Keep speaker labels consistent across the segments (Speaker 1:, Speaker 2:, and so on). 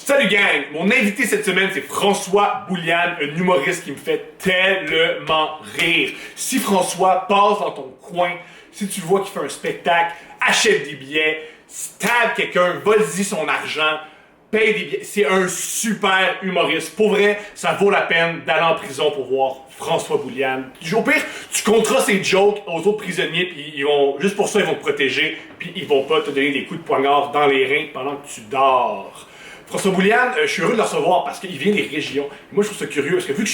Speaker 1: Salut gang! Mon invité cette semaine, c'est François Bouliane, un humoriste qui me fait tellement rire. Si François passe dans ton coin, si tu vois qu'il fait un spectacle, achète des billets, stab quelqu'un, vole-y son argent, paye des billets. C'est un super humoriste. Pour vrai, ça vaut la peine d'aller en prison pour voir François Bouliane. Au pire, tu compteras ses jokes aux autres prisonniers, puis ils vont, juste pour ça, ils vont te protéger, puis ils vont pas te donner des coups de poignard dans les reins pendant que tu dors. François Bouliane, je suis heureux de le recevoir parce qu'il vient des régions. Moi, je trouve ça curieux parce que vu que je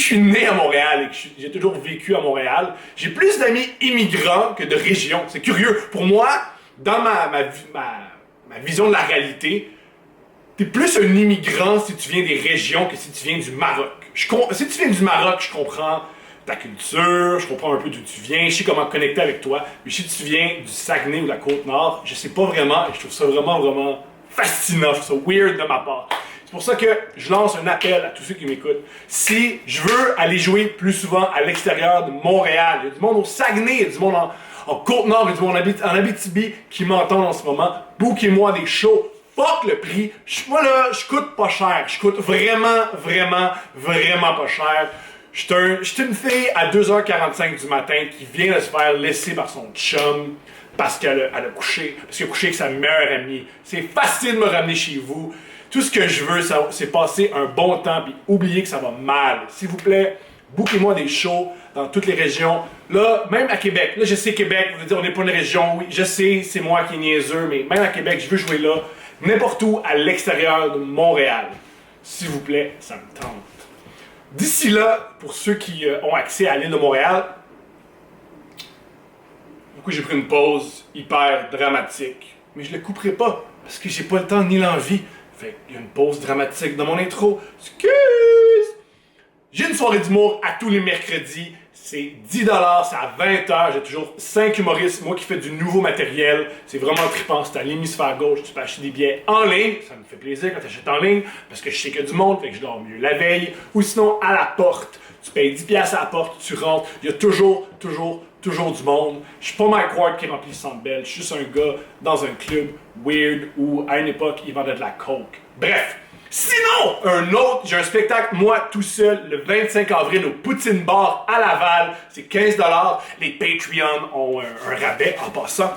Speaker 1: suis né à Montréal et que j'ai toujours vécu à Montréal, j'ai plus d'amis immigrants que de régions. C'est curieux. Pour moi, dans ma vision de la réalité, t'es plus un immigrant si tu viens des régions que si tu viens du Maroc. Si tu viens du Maroc, je comprends ta culture, je comprends un peu d'où tu viens, je sais comment connecter avec toi, mais si tu viens du Saguenay ou de la Côte-Nord, je sais pas vraiment, et je trouve ça vraiment fascinant, je trouve ça weird de ma part. C'est pour ça que je lance un appel à tous ceux qui m'écoutent. Si je veux aller jouer plus souvent à l'extérieur de Montréal, il y a du monde au Saguenay, il y a du monde en Côte-Nord, il y a du monde en Abitibi qui m'entendent en ce moment, bookez-moi des shows. Fuck le prix. Moi là, je coûte pas cher. Je coûte vraiment pas cher. Je suis une fille à 2h45 du matin qui vient de se faire laisser par son chum parce qu'elle a couché avec sa meilleure amie. C'est facile de me ramener chez vous. Tout ce que je veux, c'est passer un bon temps et oublier que ça va mal. S'il vous plaît, bookez-moi des shows dans toutes les régions. Là, même à Québec. Là, je sais Québec, vous allez dire on n'est pas une région. Oui, je sais, c'est moi qui est niaiseux, mais même à Québec, je veux jouer là. N'importe où à l'extérieur de Montréal. S'il vous plaît, ça me tente. D'ici là, pour ceux qui ont accès à l'île de Montréal, du coup j'ai pris une pause hyper dramatique. Mais je le couperai pas, parce que j'ai pas le temps ni l'envie. Fait qu'il y a une pause dramatique dans mon intro. Excuse! J'ai une soirée d'humour à tous les mercredis. C'est 10$, c'est à 20h. J'ai toujours 5 humoristes, moi qui fais du nouveau matériel. C'est vraiment trippant. C'est à l'hémisphère gauche. Tu peux acheter des billets en ligne. Ça me fait plaisir quand tu achètes en ligne parce que je sais qu'il y a du monde, fait que je dors mieux la veille. Ou sinon, à la porte. Tu payes 10$ à la porte, tu rentres. Il y a toujours du monde. Je suis pas Mike Ward qui remplit le Centre Bell. Je suis juste un gars dans un club weird où, à une époque, ils vendaient de la coke. Bref. Sinon, j'ai un spectacle, moi, tout seul, le 25 avril au Poutine Bar à Laval. C'est 15$. Les Patreons ont un rabais en passant.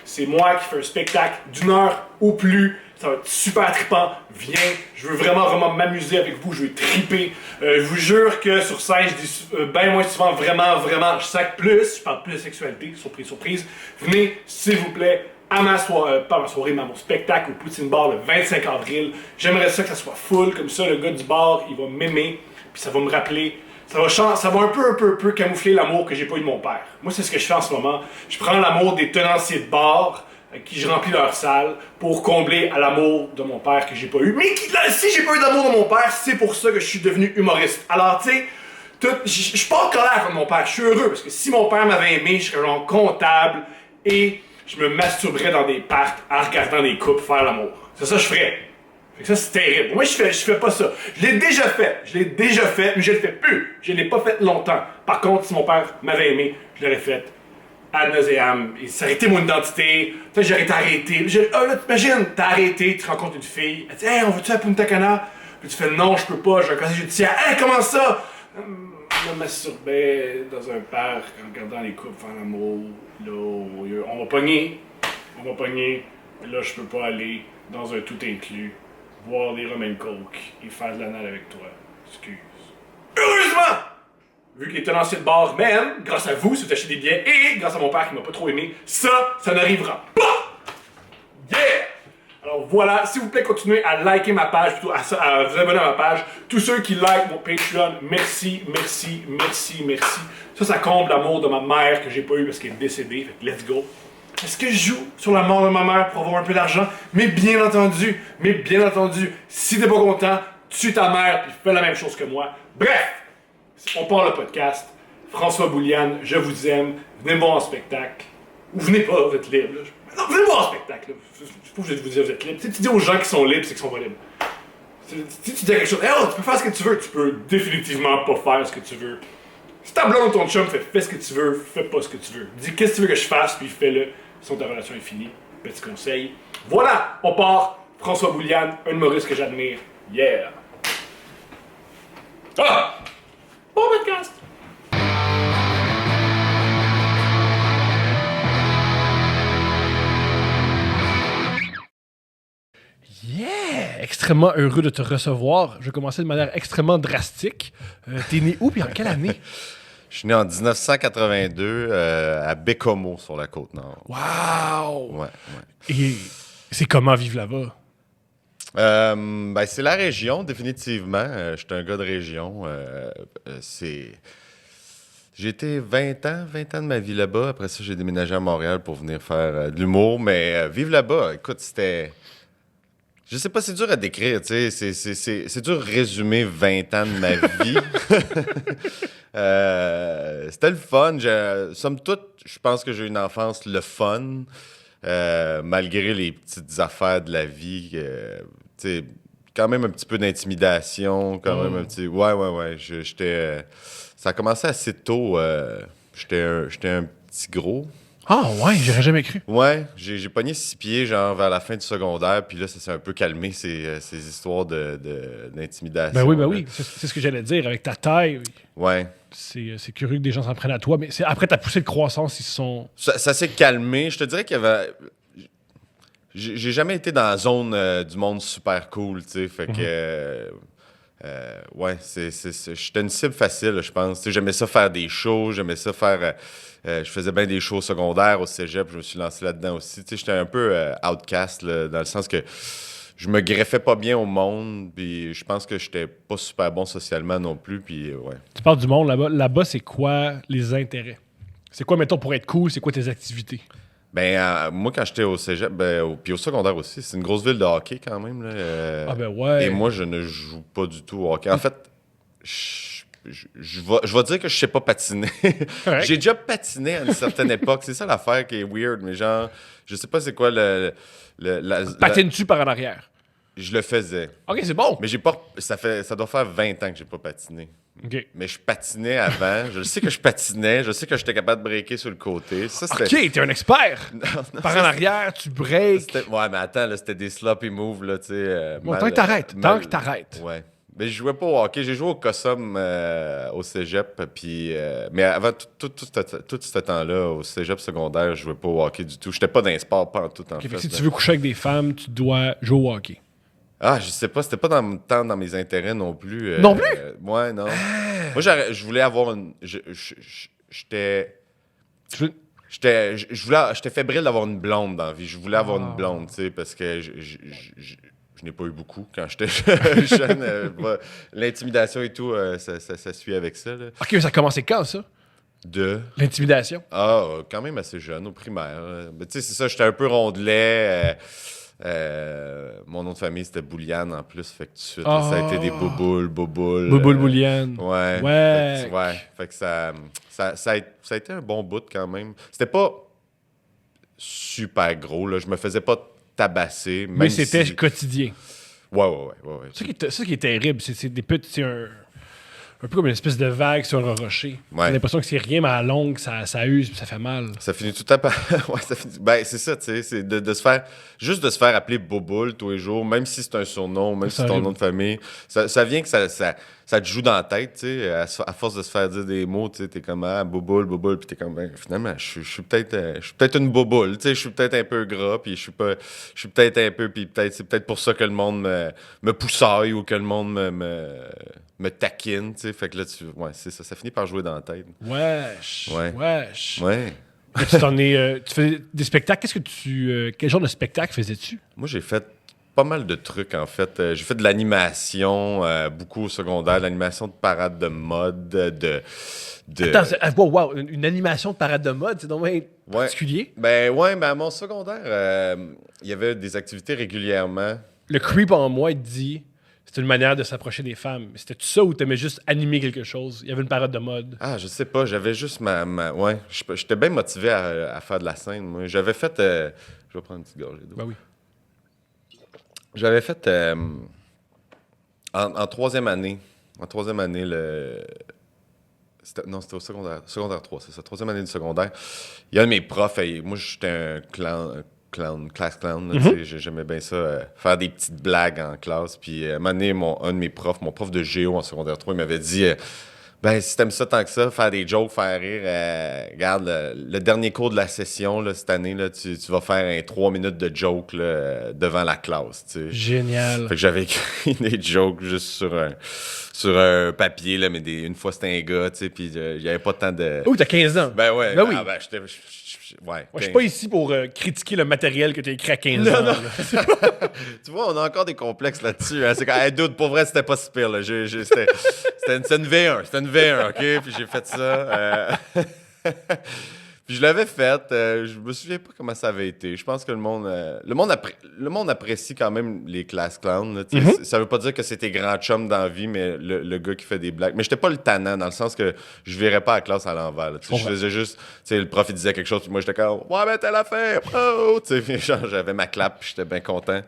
Speaker 1: C'est moi qui fais un spectacle d'une heure ou plus. Ça va être super trippant. Viens, je veux vraiment m'amuser avec vous. Je veux tripper. Je vous jure que sur scène, je dis bien moins souvent vraiment, je sac plus. Je parle plus de sexualité, surprise. Venez, s'il vous plaît. À ma soirée, pas à ma soirée, mais à mon spectacle au Poutine Bar le 25 avril. J'aimerais ça que ça soit full, comme ça le gars du bar, il va m'aimer, puis ça va me rappeler, ça va un peu camoufler l'amour que j'ai pas eu de mon père. Moi, c'est ce que je fais en ce moment. Je prends l'amour des tenanciers de bar, avec qui je remplis leur salle, pour combler à l'amour de mon père que j'ai pas eu. Mais si j'ai pas eu d'amour de mon père, c'est pour ça que je suis devenu humoriste. Alors, tu sais, je suis pas en colère contre mon père, je suis heureux, parce que si mon père m'avait aimé, je serais genre comptable, et je me masturberais dans des parcs en regardant des couples faire l'amour. C'est ça que je ferais. Fait que ça, c'est terrible. Moi, je fais pas ça. Je l'ai déjà fait, mais je le fais plus. Je l'ai pas fait longtemps. Par contre, si mon père m'avait aimé, je l'aurais fait ad nauseam. Il s'est arrêté mon identité. Tu sais, j'aurais été arrêté. Là, t'imagines, t'as arrêté, tu rencontres une fille. Elle dit, hey, on veut-tu à Punta Cana? Puis tu fais, non, je peux pas, j'ai un casier judiciaire. Hey, comment ça? Je me masturbais dans un parc en regardant les couples faire l'amour. Là, on va pogner. Là, je peux pas aller dans un tout inclus, boire des rum and coke et faire de l'anal avec toi. Excuse. Heureusement! Vu que les tenanciers de bar m'aiment, grâce à vous, si vous achetez des billets, et grâce à mon père qui m'a pas trop aimé, ça n'arrivera pas! Yeah! Alors voilà, s'il vous plaît, continuez à liker ma page, plutôt à vous abonner à ma page. Tous ceux qui likent mon Patreon, merci. Ça comble l'amour de ma mère que j'ai pas eu parce qu'elle est décédée, fait que let's go. Est-ce que je joue sur la mort de ma mère pour avoir un peu d'argent? Mais bien entendu, si t'es pas content, tue ta mère puis fais la même chose que moi. Bref, on part le podcast. François Bouliane, je vous aime. Venez me voir en spectacle. Ou venez pas, vous êtes libre. Non, venez me voir en spectacle. Je sais pas vous dire vous êtes libre. Si tu dis aux gens qui sont libres, c'est qu'ils sont pas libres. Si tu dis quelque chose, hey, oh, tu peux faire ce que tu veux, tu peux définitivement pas faire ce que tu veux. Si ta blonde ou ton chum fais ce que tu veux, fais pas ce que tu veux. Dis qu'est-ce que tu veux que je fasse, puis fais-le. Sinon ta relation est finie. Petit conseil. Voilà, on part. François Bouliane, un humoriste que j'admire. Yeah! Ah! Bon podcast! Yeah! Extrêmement heureux de te recevoir. Je vais commencer de manière extrêmement drastique. T'es né où, puis en quelle année?
Speaker 2: Je suis né en 1982 à Bécomo, sur la Côte-Nord.
Speaker 1: Wow!
Speaker 2: Ouais.
Speaker 1: Et c'est comment vivre là-bas?
Speaker 2: Ben, c'est la région, définitivement. Je suis un gars de région. J'ai été 20 ans de ma vie là-bas. Après ça, j'ai déménagé à Montréal pour venir faire de l'humour. Mais vivre là-bas, écoute, c'était... Je sais pas, c'est dur à décrire, tu sais. C'est dur de résumer 20 ans de ma vie. C'était le fun. Somme toute, je pense que j'ai eu une enfance le fun, malgré les petites affaires de la vie. Tu sais, quand même un petit peu d'intimidation, quand même un petit... Ouais. J'étais... ça a commencé assez tôt. J'étais un petit gros.
Speaker 1: Ah ouais, j'aurais jamais cru.
Speaker 2: Ouais, j'ai pogné 6 pieds, genre, vers la fin du secondaire, puis là, ça s'est un peu calmé, ces histoires d'intimidation.
Speaker 1: Ben oui, c'est ce que j'allais dire. Avec ta taille,
Speaker 2: Ouais.
Speaker 1: c'est curieux que des gens s'en prennent à toi, mais après ta poussée de croissance, ils se sont...
Speaker 2: Ça s'est calmé. Je te dirais qu'il y avait... J'ai jamais été dans la zone du monde super cool, tu sais, fait que... ouais, j'étais une cible facile, je pense. Tu sais, j'aimais ça faire des shows, j'aimais ça faire... je faisais bien des shows secondaires au cégep, je me suis lancé là-dedans aussi. Tu sais, j'étais un peu outcast, là, dans le sens que je me greffais pas bien au monde, puis je pense que j'étais pas super bon socialement non plus, puis ouais.
Speaker 1: Tu parles du monde là-bas. Là-bas, c'est quoi les intérêts? C'est quoi, mettons, pour être cool, c'est quoi tes activités?
Speaker 2: Ben, moi, quand j'étais au cégep, puis au secondaire aussi, c'est une grosse ville de hockey quand même, là.
Speaker 1: Ah ben ouais.
Speaker 2: Et moi, je ne joue pas du tout au hockey. En fait, je vais dire que je sais pas patiner.
Speaker 1: Correct.
Speaker 2: J'ai déjà patiné à une certaine époque. C'est ça l'affaire qui est weird, mais genre, je sais pas c'est quoi
Speaker 1: Patines-tu par en arrière?
Speaker 2: je le faisais.
Speaker 1: OK, c'est bon.
Speaker 2: Mais j'ai pas... Ça doit faire 20 ans que j'ai pas patiné.
Speaker 1: OK.
Speaker 2: Mais je patinais avant. Je sais que je patinais. Je sais que j'étais capable de breaker sur le côté. Ça, c'était...
Speaker 1: OK, t'es un expert.
Speaker 2: Non,
Speaker 1: Par
Speaker 2: ça,
Speaker 1: en arrière, tu breaks.
Speaker 2: Ouais, mais attends, là, c'était des sloppy moves, là, tu sais.
Speaker 1: Bon, tant que t'arrêtes. Tant que t'arrêtes.
Speaker 2: Ouais. Mais je jouais pas au hockey. J'ai joué au Cossum au cégep. Puis, mais avant tout ce temps-là, au cégep secondaire, je jouais pas au hockey du tout. J'étais pas dans les sports, pas en tout, en
Speaker 1: OK,
Speaker 2: fait.
Speaker 1: fait que si tu veux coucher avec des femmes, tu dois jouer au hockey.
Speaker 2: Ah, je sais pas. C'était pas tant dans mes intérêts non plus.
Speaker 1: Non plus?
Speaker 2: Ouais, non. Moi, je voulais avoir une... J'étais...
Speaker 1: Tu veux...
Speaker 2: J'étais fébrile d'avoir une blonde dans la vie. Je voulais avoir une blonde, tu sais, parce que je n'ai pas eu beaucoup quand j'étais jeune. L'intimidation et tout, ça suit avec ça. Là.
Speaker 1: OK, mais ça a commencé quand, ça? L'intimidation?
Speaker 2: Quand même assez jeune, au primaire. Mais tu sais, c'est ça, j'étais un peu rondelet. Mon nom de famille, c'était Bouliane en plus. Fait que tout de suite, ça a été des bouboules.
Speaker 1: Bouliane.
Speaker 2: Ouais.
Speaker 1: Ouais.
Speaker 2: Fait que ça a été un bon bout quand même. C'était pas super gros, là. Je me faisais pas tabasser.
Speaker 1: Mais c'était quotidien.
Speaker 2: Ouais.
Speaker 1: Ça qui est terrible, c'est des petits... C'est un peu comme une espèce de vague sur un rocher.
Speaker 2: Ouais.
Speaker 1: J'ai l'impression que c'est rien, mais à la longue, ça use puis ça fait mal.
Speaker 2: Ça finit tout à part. Ouais, ça finit... Ben, c'est ça, tu sais. C'est de se faire... Juste de se faire appeler Boboule tous les jours, même si c'est un surnom, même si c'est ton nom de famille. Ça vient que ça te joue dans la tête, tu sais. À force de se faire dire des mots, tu sais, t'es comme, Boboule. Puis t'es comme, ben, finalement, je suis peut-être une Boboule, tu sais. Je suis peut-être un peu gras, puis je suis peut-être un peu... Puis c'est peut-être pour ça que le monde me poussaille ou que le monde me taquine, tu sais. Fait que là, c'est ça. Ça finit par jouer dans la tête.
Speaker 1: Wesh.
Speaker 2: Ouais.
Speaker 1: Mais tu fais des spectacles. Quel genre de spectacle faisais-tu?
Speaker 2: Moi, j'ai fait pas mal de trucs, en fait. J'ai fait de l'animation, beaucoup au secondaire, de l'animation de parade de mode,
Speaker 1: Attends, wow, une animation de parade de mode, c'est donc particulier.
Speaker 2: Ben à mon secondaire, il y avait des activités régulièrement.
Speaker 1: Le creep en moi, il te dit... C'est une manière de s'approcher des femmes. C'était ça ou t'aimais juste animer quelque chose? Il y avait une parade de mode.
Speaker 2: Ah, je sais pas. J'avais juste ouais. J'étais bien motivé à faire de la scène, moi. J'avais fait... je vais prendre une petite gorgée d'eau.
Speaker 1: Ben oui.
Speaker 2: J'avais fait... en troisième année. En troisième année, c'était au secondaire. Secondaire 3, c'est ça. Troisième année du secondaire. Il y a un de mes profs. Moi, j'étais un clown, class clown. Là, tu sais, j'aimais bien ça, faire des petites blagues en classe. Puis à un moment donné, un de mes profs, mon prof de géo en secondaire 3, il m'avait dit ben, si t'aimes ça tant que ça, faire des jokes, faire rire, regarde, le dernier cours de la session là, cette année, là, tu vas faire 3 minutes de joke là, devant la classe. Tu sais.
Speaker 3: Génial.
Speaker 2: Fait que j'avais écrit des jokes juste sur un papier, là, mais une fois c'était un gars, tu sais, puis il n'y avait pas tant de...
Speaker 3: Oh, t'as 15 ans.
Speaker 2: Ben ouais,
Speaker 3: Ben oui.
Speaker 2: ben, j'étais... Ouais,
Speaker 3: Moi, je suis pas ici pour critiquer le matériel que tu as écrit à 15 ans.
Speaker 2: non. Tu vois, on a encore des complexes là-dessus. Hein. C'est quand, hey, dude, pour vrai, c'était pas si pire. Là. C'était une V1. C'était une V1, OK? Puis j'ai fait ça. Puis je l'avais fait. Je me souviens pas comment ça avait été. Je pense que le monde apprécie quand même les class clowns. Là, Ça veut pas dire que c'était grand chum dans la vie, mais le gars qui fait des blagues. Mais j'étais pas le tannant, dans le sens que je verrais pas la classe à l'envers. Je faisais juste... Le prof, il disait quelque chose, puis moi, j'étais comme « Ouais, ben, telle affaire! Oh! » Genre, j'avais ma clap, puis j'étais bien content.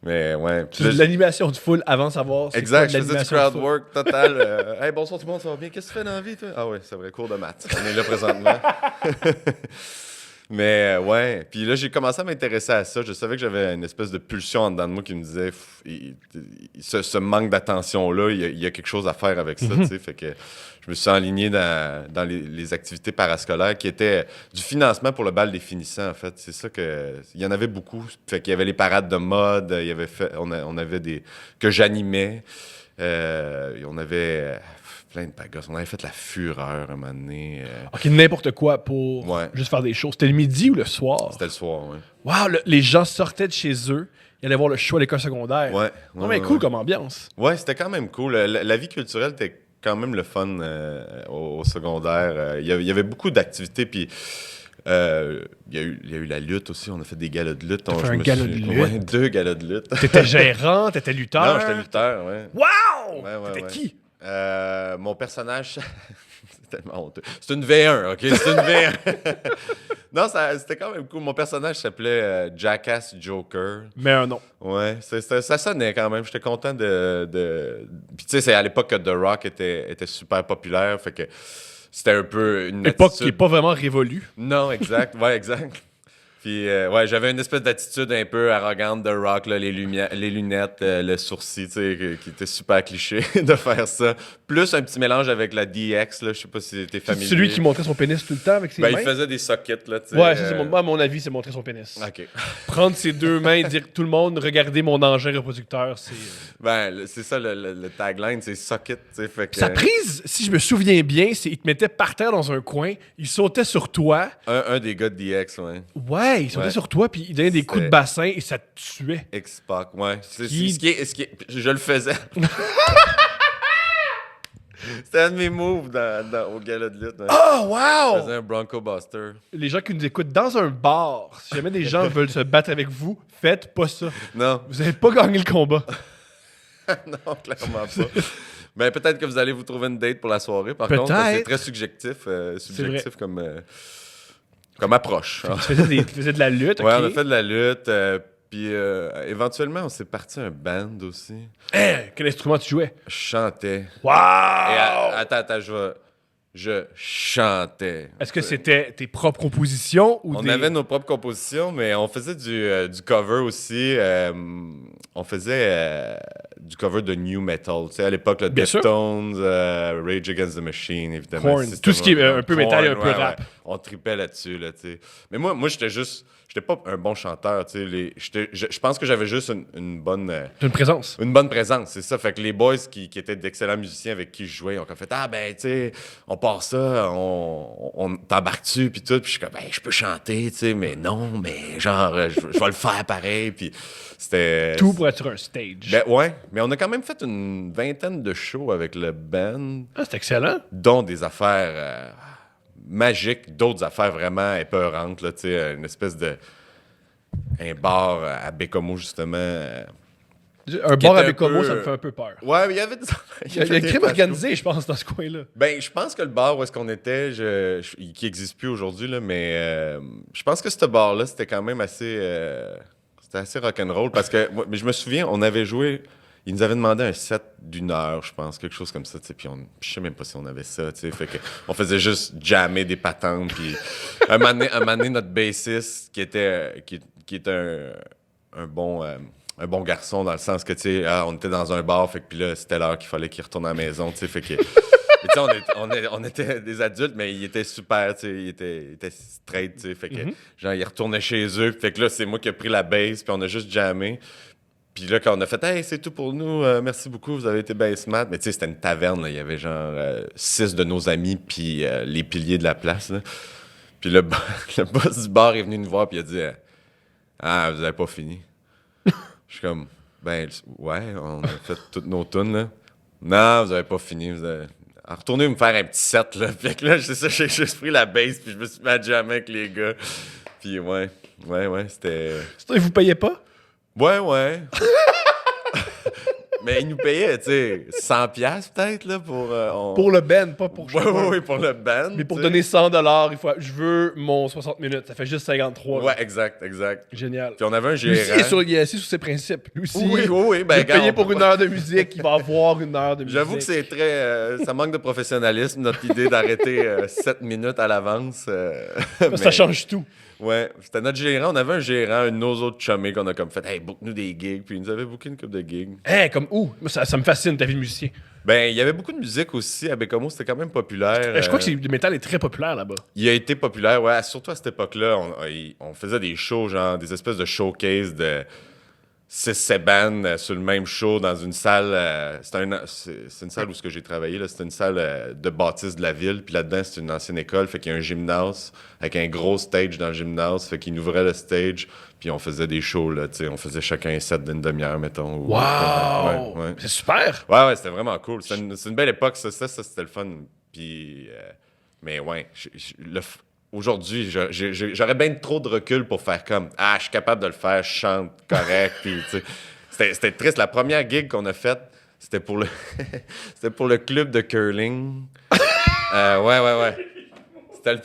Speaker 2: Mais ouais.
Speaker 3: C'est de l'animation de foule avant de savoir.
Speaker 2: Exact, je faisais du crowd work total. Hey, bonsoir tout le monde, ça va bien? Qu'est-ce que tu fais dans la vie, toi? Ah ouais, c'est vrai, cours de maths. On est là présentement. Mais ouais, puis là, j'ai commencé à m'intéresser à ça. Je savais que j'avais une espèce de pulsion en dedans de moi qui me disait ce manque d'attention-là, il y a quelque chose à faire avec ça, tu sais. Fait que je me suis enligné dans les activités parascolaires qui étaient du financement pour le bal des finissants, en fait. C'est ça que... Il y en avait beaucoup. Fait qu'il y avait les parades de mode, on avait des... que j'animais. On avait... plein de pagos. On avait fait la fureur un moment donné.
Speaker 3: OK, n'importe quoi pour juste faire des choses. C'était le midi ou le soir?
Speaker 2: C'était le soir, oui.
Speaker 3: Wow, les gens sortaient de chez eux, ils allaient voir le show à l'école secondaire.
Speaker 2: Ouais.
Speaker 3: Non, mais cool comme ambiance.
Speaker 2: Ouais, c'était quand même cool. La vie culturelle était quand même le fun au secondaire. Il y avait beaucoup d'activités, puis... il y a eu la lutte aussi. On a fait des galas de lutte.
Speaker 3: T'as fait un gala de lutte?
Speaker 2: Ouais, 2 galas de lutte.
Speaker 3: T'étais gérant, t'étais lutteur?
Speaker 2: Non, j'étais lutteur, ouais.
Speaker 3: Wow!
Speaker 2: Ouais,
Speaker 3: T'étais qui?
Speaker 2: Mon personnage... c'est tellement honteux. C'est une V1, OK? C'est une V1. Non, c'était quand même cool. Mon personnage s'appelait Jackass Joker.
Speaker 3: Mais un nom.
Speaker 2: Ouais, ça sonnait quand même. J'étais content de... Puis tu sais, c'est à l'époque que The Rock était super populaire, fait que c'était un peu une
Speaker 3: Époque
Speaker 2: attitude...
Speaker 3: qui n'est pas vraiment révolue.
Speaker 2: Non, exact. Ouais, exact. Puis, ouais, j'avais une espèce d'attitude un peu arrogante de rock, là, les lunettes, le sourcil, tu sais, qui était super cliché de faire ça. Plus un petit mélange avec la DX, là, je sais pas si t'es familier.
Speaker 3: C'est celui qui montrait son pénis tout le temps avec ses mains?
Speaker 2: Il faisait des sockets, là, tu sais.
Speaker 3: Ouais, ça, à mon avis, c'est montrer son pénis.
Speaker 2: OK.
Speaker 3: Prendre ses deux mains et dire tout le monde, regardez mon engin reproducteur, c'est...
Speaker 2: C'est ça, le tagline, c'est socket, tu sais, fait que...
Speaker 3: Sa prise, si je me souviens bien, c'est il te mettait par terre dans un coin, il sautait sur toi.
Speaker 2: Un des gars de DX, ouais.
Speaker 3: Ouais, il sautait sur toi, puis il donnait des coups de bassin et ça te tuait.
Speaker 2: X-Pac, ouais. Je le faisais. C'était un de mes moves au gala de lutte. Hein.
Speaker 3: Oh, wow!
Speaker 2: Je faisais un Bronco Buster.
Speaker 3: Les gens qui nous écoutent dans un bar, si jamais des gens veulent se battre avec vous, faites pas ça.
Speaker 2: Non.
Speaker 3: Vous n'allez pas gagner le combat.
Speaker 2: Non, clairement pas. Ben, peut-être que vous allez vous trouver une date pour la soirée. Par contre, c'est très subjectif comme approche.
Speaker 3: Tu faisais de la lutte,
Speaker 2: Ouais,
Speaker 3: OK?
Speaker 2: on a fait de la lutte. Puis éventuellement, on s'est parti un band aussi.
Speaker 3: Quel instrument tu jouais?
Speaker 2: Je chantais.
Speaker 3: Wow!
Speaker 2: Et attends, je chantais.
Speaker 3: Est-ce que c'était tes propres compositions ou
Speaker 2: On avait nos propres compositions, mais on faisait du cover aussi. On faisait du cover de new metal. Tu sais, à l'époque, le Deftones, Rage Against the Machine, évidemment.
Speaker 3: Korn. Tout ce qui est un peu métal et un peu rap.
Speaker 2: Ouais. On tripait là-dessus, là, tu sais. Mais moi j'étais pas un bon chanteur, tu sais. Je pense que j'avais juste une bonne...
Speaker 3: T'as une présence.
Speaker 2: Une bonne présence, c'est ça. Fait que les boys qui étaient d'excellents musiciens avec qui je jouais, ils ont fait « Ah, ben, tu sais, on part ça, on t'embarque-tu, puis tout. » Puis je suis comme « Ben, je peux chanter, tu sais, mais non, mais genre, je vais le faire pareil. » Puis c'était...
Speaker 3: Tout pour être sur un stage.
Speaker 2: Ben ouais, mais on a quand même fait une vingtaine de shows avec le band.
Speaker 3: Ah, c'est excellent.
Speaker 2: Dont des affaires... magique, d'autres affaires vraiment épeurantes, là, tu sais, une espèce de... Un bar à Bécomo, justement.
Speaker 3: Un bar à Bécomo, ça me fait un peu peur.
Speaker 2: Ouais, mais il y avait des...
Speaker 3: Il y a des crimes organisés, je pense, dans ce coin-là.
Speaker 2: Ben, je pense que le bar où est-ce qu'on était, qui n'existe plus aujourd'hui, là, mais je pense que ce bar-là, c'était quand même assez... c'était assez rock'n'roll, parce que mais je me souviens, on avait joué... ils nous avaient demandé un set d'1 heure, je pense, quelque chose comme ça, tu sais, puis je sais même pas si on avait ça, tu sais, fait que on faisait juste jammer des patentes, puis un moment donné, notre bassiste, qui était un bon garçon, dans le sens que, tu sais, on était dans un bar, fait que puis là, c'était l'heure qu'il fallait qu'il retourne à la maison, tu sais, fait que... Mais tu sais, on était des adultes, mais il était super, tu sais, il était straight, tu sais, fait que, genre, il retournait chez eux, fait que là, c'est moi qui ai pris la bass, puis on a juste jammé. Puis là, quand on a fait « Hey, c'est tout pour nous, merci beaucoup, vous avez été bien smart », mais tu sais, c'était une taverne, là, il y avait genre 6 de nos amis, puis les piliers de la place, là. Puis le boss du bar est venu nous voir, puis il a dit « Ah, vous avez pas fini ». Je suis comme « Ben, ouais, on a fait toutes nos tunes, là. » « Non, vous avez pas fini, vous avez... » Alors, retournez me faire un petit set, là. Puis là, c'est ça, j'ai juste pris la bass, puis je me suis mis à jammer avec les gars. Puis ouais, c'était...
Speaker 3: Ils vous payaient pas?
Speaker 2: Ouais. Mais ils nous payaient, tu sais, 100$ peut-être, là, pour...
Speaker 3: Pour le band, pas pour chacun.
Speaker 2: Ouais, pour le band.
Speaker 3: Mais pour
Speaker 2: t'sais.
Speaker 3: donner 100$, il faut... Je veux mon 60 minutes. Ça fait juste 53.
Speaker 2: Ouais, exact.
Speaker 3: Génial.
Speaker 2: Puis on avait un
Speaker 3: Lui aussi,
Speaker 2: gérant.
Speaker 3: il est assis sur ses principes. Lui aussi,
Speaker 2: Oui, ben,
Speaker 3: il est payé pour 1 heure de musique, il va avoir 1 heure de musique.
Speaker 2: J'avoue que c'est très... ça manque de professionnalisme, notre idée d'arrêter 7 minutes à l'avance.
Speaker 3: Ça change tout.
Speaker 2: Ouais, c'était notre gérant. On avait un gérant, un de nos autres chummés qu'on a comme fait « Hey, book-nous des gigs ». Puis il nous avait booké une couple de gigs.
Speaker 3: Comme où? Moi, ça me fascine, ta vie de musicien.
Speaker 2: Ben, il y avait beaucoup de musique aussi. À Bécomo, c'était quand même populaire.
Speaker 3: Je crois que le métal est très populaire là-bas.
Speaker 2: Il a été populaire, ouais. Surtout à cette époque-là, on faisait des shows, genre des espèces de showcase de 6-7 bandes sur le même show dans une salle. C'est une salle où j'ai travaillé. C'était une salle de bâtisse de la ville. Puis là-dedans, c'est une ancienne école. Fait qu'il y a un gymnase avec un gros stage dans le gymnase. Fait qu'il ouvrait le stage. Puis on faisait des shows, là. On faisait chacun un set d'une demi-heure, mettons.
Speaker 3: Wow!
Speaker 2: Ouais.
Speaker 3: C'est super!
Speaker 2: Ouais, c'était vraiment cool. C'est une belle époque, ça c'était le fun. Puis, mais ouais, aujourd'hui, j'aurais bien trop de recul pour faire comme « Ah, je suis capable de le faire, je chante correct. » Puis, tu sais, c'était triste. La première gig qu'on a faite, c'était pour le club de curling. Ouais. C'était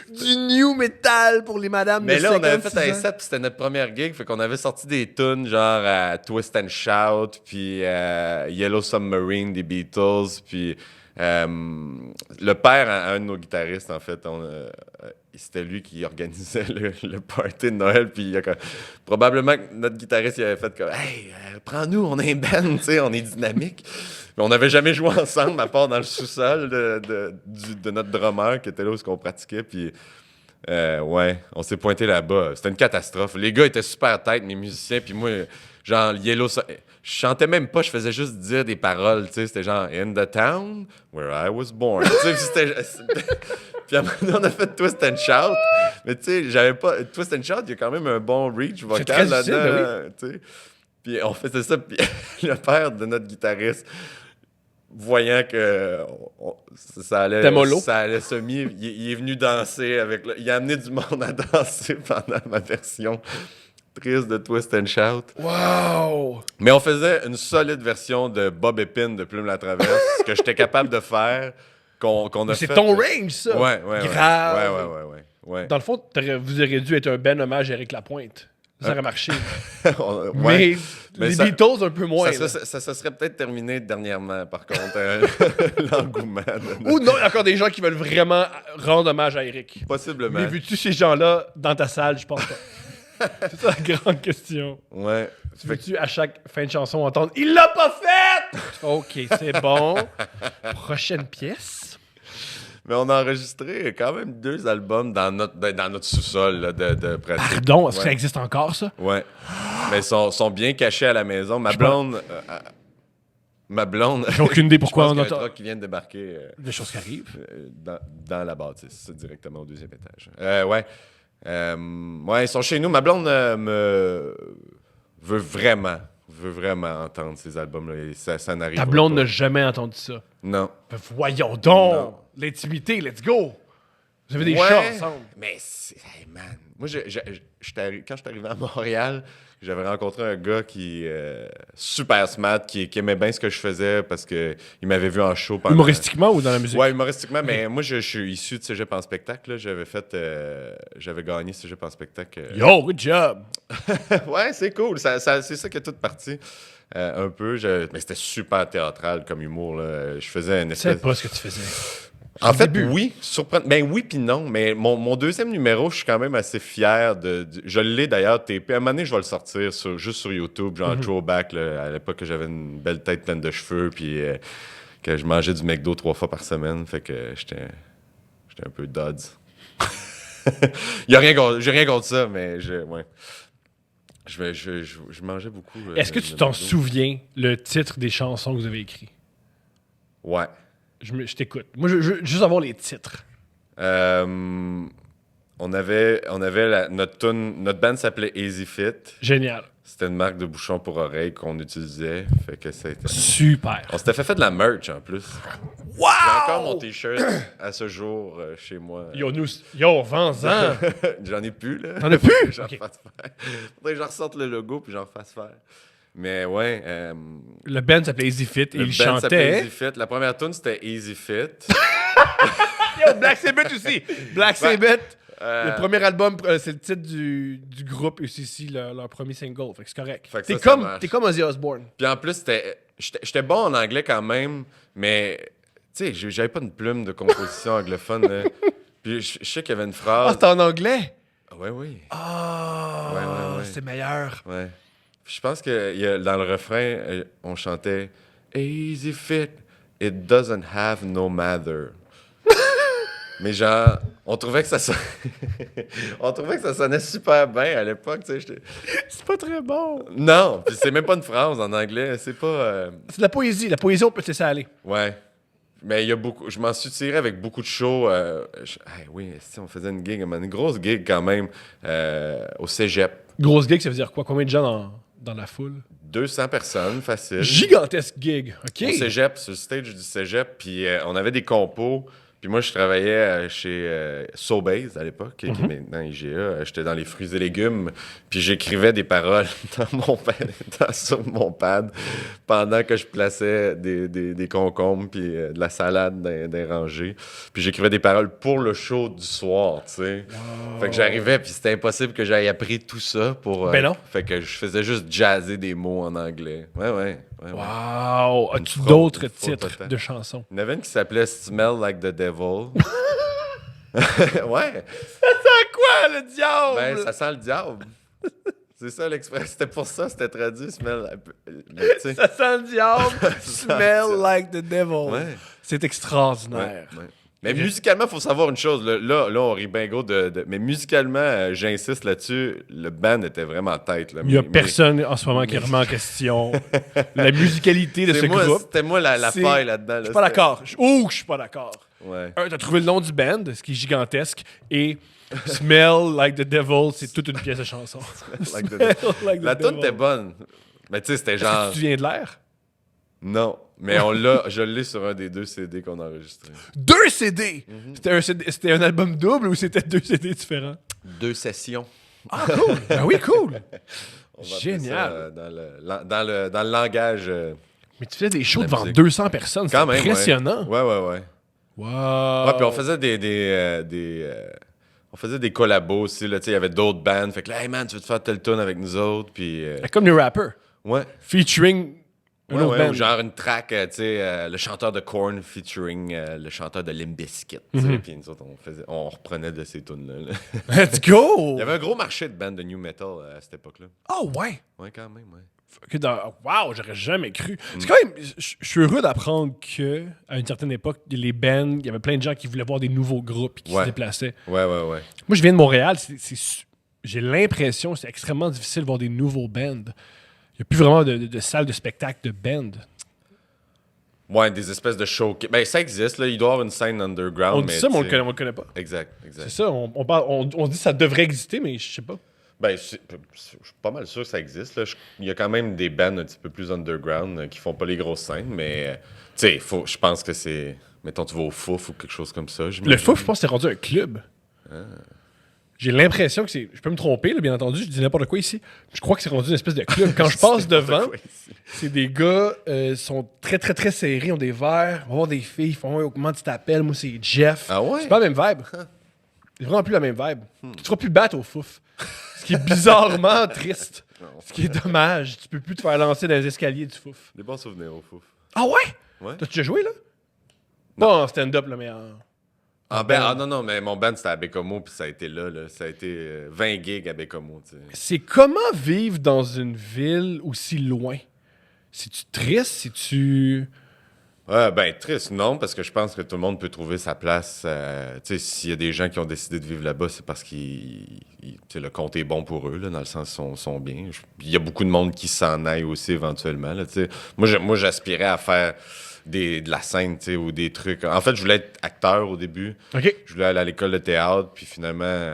Speaker 3: Du new metal pour les madames
Speaker 2: Mais
Speaker 3: de
Speaker 2: là, on avait fait
Speaker 3: 56
Speaker 2: un
Speaker 3: ans.
Speaker 2: set, puis c'était notre première gig, fait qu'on avait sorti des tunes genre Twist and Shout, puis Yellow Submarine des Beatles, puis le père à un de nos guitaristes, en fait, c'était lui qui organisait le party de Noël, puis probablement que notre guitariste il avait fait comme « Hey, prends-nous, on est un band, tu sais, on est dynamique. » Mais on n'avait jamais joué ensemble, à part dans le sous-sol de notre drummer qui était là où on pratiquait, puis... ouais, on s'est pointé là-bas. C'était une catastrophe. Les gars étaient super têtes, mes musiciens, puis moi, genre, je chantais même pas, je faisais juste dire des paroles, tu sais, c'était genre « In the town where I was born ». Tu sais, puis après, on a fait Twist and Shout, mais tu sais, j'avais pas... Twist and Shout, il y a quand même un bon reach vocal là-dedans, tu sais. Puis on faisait ça, puis le père de notre guitariste... Voyant que ça allait semi, il est venu danser avec... Il a amené du monde à danser pendant ma version triste de Twist and Shout.
Speaker 3: Wow!
Speaker 2: Mais on faisait une solide version de Bob Épine de Plume la Traverse, que j'étais capable de faire, qu'on a fait.
Speaker 3: C'est ton range, ça!
Speaker 2: Ouais.
Speaker 3: Grave!
Speaker 2: Ouais.
Speaker 3: Dans le fond, vous auriez dû être un ben hommage à Éric Lapointe. Ça aurait marché.
Speaker 2: Ouais.
Speaker 3: Mais les Beatles, un peu moins.
Speaker 2: Ça serait peut-être terminé dernièrement, par contre, l'engouement.
Speaker 3: Ou non, il y a encore des gens qui veulent vraiment rendre hommage à Éric.
Speaker 2: Possiblement.
Speaker 3: Mais veux-tu ces gens-là dans ta salle? Je pense pas. C'est ça la grande question.
Speaker 2: Ouais.
Speaker 3: Veux-tu à chaque fin de chanson entendre « Il l'a pas fait! » OK, c'est bon. Prochaine pièce.
Speaker 2: Mais on a enregistré quand même 2 albums dans notre sous-sol là, de pratique.
Speaker 3: Pardon, est-ce que ça existe encore, ça?
Speaker 2: Ouais. Mais ils sont bien cachés à la maison. Ma blonde...
Speaker 3: J'ai aucune idée pourquoi
Speaker 2: on
Speaker 3: on
Speaker 2: a...
Speaker 3: entend...
Speaker 2: un truck qui vient de débarquer...
Speaker 3: des choses qui arrivent.
Speaker 2: Dans la bâtisse, directement au 2e étage. Ouais, ils sont chez nous. Ma blonde veut vraiment entendre ces albums-là. Et ça n'arrive pas.
Speaker 3: Ta blonde n'a jamais entendu ça.
Speaker 2: Non.
Speaker 3: Ben voyons donc!
Speaker 2: Non.
Speaker 3: L'intimité, let's go! Vous avez des
Speaker 2: Ouais,
Speaker 3: chats ensemble.
Speaker 2: Mais, hey man, moi, quand je suis arrivé à Montréal, j'avais rencontré un gars qui super smart, qui aimait bien ce que je faisais parce que il m'avait vu en show pendant...
Speaker 3: Humoristiquement ou dans la musique?
Speaker 2: Ouais, humoristiquement, mais moi, je suis issu de Cégep en spectacle. Là. J'avais gagné Cégep en spectacle.
Speaker 3: Yo, good job!
Speaker 2: Ouais, c'est cool. C'est ça qui est toute partie. Un peu. Mais c'était super théâtral comme humour. Là. Je faisais une
Speaker 3: Je sais
Speaker 2: espèce...
Speaker 3: pas ce que tu faisais.
Speaker 2: En fait,
Speaker 3: début.
Speaker 2: oui. Ben oui puis non. Mais mon deuxième numéro, je suis quand même assez fier je l'ai d'ailleurs tapé. À un moment donné, je vais le sortir juste sur YouTube, genre throwback, là, à l'époque que j'avais une belle tête pleine de cheveux puis que je mangeais du McDo 3 fois par semaine. Fait que j'étais un peu dodds. J'ai rien contre ça, mais ouais. Je mangeais beaucoup.
Speaker 3: Est-ce que tu t'en souviens, le titre des chansons que vous avez écrites?
Speaker 2: Ouais.
Speaker 3: Je t'écoute. Moi, je veux juste avoir les titres.
Speaker 2: On avait notre band s'appelait Easy Fit.
Speaker 3: Génial.
Speaker 2: C'était une marque de bouchons pour oreilles qu'on utilisait. Fait que c'était...
Speaker 3: Super.
Speaker 2: On s'était fait de la merch en plus.
Speaker 3: Wow!
Speaker 2: J'ai encore mon t-shirt à ce jour chez moi.
Speaker 3: Yo, vends-en!
Speaker 2: J'en ai plus, là.
Speaker 3: T'en as plus?
Speaker 2: J'en
Speaker 3: Ok.
Speaker 2: fasse faire. Faudrait que j'en ressorte le logo puis j'en fasse faire. Mais ouais.
Speaker 3: Le band s'appelait Easy Fit et
Speaker 2: le
Speaker 3: il
Speaker 2: band s'appelait
Speaker 3: chantait.
Speaker 2: Easy Fit. La première tune c'était Easy Fit.
Speaker 3: Yo, Black Sabbath aussi! Black Sabbath!
Speaker 2: Euh,
Speaker 3: Le premier album, c'est le titre du groupe aussi, leur premier single. Fait que c'est correct.
Speaker 2: Fait que ça marche.
Speaker 3: T'es comme Ozzy Osbourne.
Speaker 2: Puis en plus, j'étais bon en anglais quand même, mais tu sais, j'avais pas une plume de composition anglophone. Là. Puis je sais qu'il y avait une
Speaker 3: Ah,
Speaker 2: phrase.
Speaker 3: c'était en anglais?
Speaker 2: Ouais, oui.
Speaker 3: Ah,
Speaker 2: Ouais.
Speaker 3: c'est meilleur.
Speaker 2: Ouais. Je pense que dans le refrain, on chantait Easy Fit, it doesn't have no matter. Mais genre, on trouvait que ça sonnait super bien à l'époque, tu sais.
Speaker 3: C'est pas très bon.
Speaker 2: Non, puis c'est même pas une phrase en anglais, c'est pas...
Speaker 3: C'est de la poésie. La poésie, on peut te laisser aller.
Speaker 2: Ouais. Mais il y a beaucoup... Je m'en suis tiré avec beaucoup de shows. Oui, si on faisait une grosse gig quand même au Cégep.
Speaker 3: Grosse gig, ça veut dire quoi? Combien de gens dans la foule?
Speaker 2: 200 personnes, facile.
Speaker 3: Gigantesque gig. OK.
Speaker 2: Au Cégep, sur le stage du Cégep, puis on avait des compos. Puis moi, je travaillais chez Sobeys à l'époque, qui est maintenant IGA. J'étais dans les fruits et légumes. Puis j'écrivais des paroles sur mon pad pendant que je plaçais des concombres puis de la salade dans des rangées. Puis j'écrivais des paroles pour le show du soir, tu sais. Wow. Fait que j'arrivais, puis c'était impossible que j'aille appris tout ça pour...
Speaker 3: Ben non.
Speaker 2: Fait que je faisais juste jazzer des mots en anglais. Ouais.
Speaker 3: Wow! As-tu d'autres titres de chansons?
Speaker 2: Il y en avait une qui s'appelait Smell Like the Devil. Ouais.
Speaker 3: Ça sent quoi, le diable?
Speaker 2: Ben, ça sent le diable. C'est ça l'expression. C'était pour ça, c'était traduit, smell.
Speaker 3: Ça sent le diable. Smell like the devil.
Speaker 2: Ouais.
Speaker 3: C'est extraordinaire.
Speaker 2: Ouais. Mais musicalement, il faut savoir une chose. Là on rit bien gros mais musicalement, j'insiste là-dessus, le band était vraiment tête. Là.
Speaker 3: Il n'y a personne en ce moment qui remet en question la musicalité de ce groupe.
Speaker 2: C'était moi la faille là-dedans.
Speaker 3: Je suis pas d'accord. Je suis pas d'accord.
Speaker 2: Ouais.
Speaker 3: T'as trouvé le nom du band, ce qui est gigantesque, et Smell Like the Devil, c'est toute une pièce de chanson.
Speaker 2: La tune était bonne. Mais tu sais, c'était genre...
Speaker 3: Est-ce que tu viens de l'air?
Speaker 2: Non, mais je l'ai sur un des 2 CD qu'on a enregistrés.
Speaker 3: 2 CD? C'était un album double ou c'était 2 CD différents?
Speaker 2: 2 sessions.
Speaker 3: Ah, cool! Ben oui, cool!
Speaker 2: On va
Speaker 3: Génial!
Speaker 2: Ça, dans le langage...
Speaker 3: Mais tu fais des shows devant 200 personnes, c'est impressionnant!
Speaker 2: Ouais.
Speaker 3: Wow!
Speaker 2: Ouais, puis on faisait on faisait des collabos aussi, là, tu sais, il y avait d'autres bands. Fait que là, hey man, tu veux te faire tel tune avec nous autres, puis...
Speaker 3: Comme les rappers.
Speaker 2: Ouais.
Speaker 3: Featuring un autre band.
Speaker 2: Ou genre une track, tu sais, le chanteur de Korn featuring le chanteur de Limp Bizkit, tu sais, puis nous autres, on reprenait de ces tunes-là. Là.
Speaker 3: Let's go!
Speaker 2: Il y avait un gros marché de bands de new metal à cette époque-là.
Speaker 3: Oh, ouais!
Speaker 2: Ouais, quand même, ouais.
Speaker 3: Wow, j'aurais jamais cru. C'est quand même... Je suis heureux d'apprendre que à une certaine époque, les bands, il y avait plein de gens qui voulaient voir des nouveaux groupes et qui se déplaçaient.
Speaker 2: Ouais.
Speaker 3: Moi, je viens de Montréal. J'ai l'impression que c'est extrêmement difficile de voir des nouveaux bands. Il n'y a plus vraiment de salles de spectacle de band.
Speaker 2: Ouais, des espèces de shows. Ben, ça existe, là. Il doit y avoir une scène underground.
Speaker 3: On dit ça, mais on le connaît pas.
Speaker 2: Exact.
Speaker 3: C'est ça. On dit que ça devrait exister, mais je sais pas.
Speaker 2: Ben, je suis pas mal sûr que ça existe. Là. Il y a quand même des bands un petit peu plus underground qui font pas les grosses scènes, mais tu sais, je pense que c'est... Mettons, tu vas au Fouf ou quelque chose comme ça.
Speaker 3: Le Fouf, je pense que c'est rendu un club. J'ai l'impression que c'est... Je peux me tromper, là, bien entendu, je dis n'importe quoi ici. Je crois que c'est rendu une espèce de club. Quand je passe devant, c'est des gars sont très, très, très serrés, ont des verres, vont voir des filles, font comment tu t'appelles, moi c'est Jeff.
Speaker 2: Ah ouais?
Speaker 3: C'est pas la même vibe. C'est vraiment plus la même vibe. Tu ne seras plus battre au fouf. Ce qui est bizarrement triste. Ce qui est dommage. Tu peux plus te faire lancer dans les escaliers du fouf.
Speaker 2: Des bons souvenirs au fouf.
Speaker 3: Ah ouais?
Speaker 2: Ouais.
Speaker 3: T'as déjà joué, là? Pas en stand-up, là, mais en...
Speaker 2: Non, mais mon band, c'était à Bécomo, puis ça a été là. Ça a été 20 gigs à Bécomo, tu sais.
Speaker 3: C'est comment vivre dans une ville aussi loin? C'est-tu triste? C'est-tu...
Speaker 2: Triste, non, parce que je pense que tout le monde peut trouver sa place. Tu sais, s'il y a des gens qui ont décidé de vivre là-bas, c'est parce que le compte est bon pour eux, là, dans le sens qu'ils sont bien. Il y a beaucoup de monde qui s'en aille aussi éventuellement, là, tu sais. Moi, j'aspirais à faire de la scène, tu sais, ou des trucs. En fait, je voulais être acteur au début.
Speaker 3: OK.
Speaker 2: Je voulais aller à l'école de théâtre, puis finalement,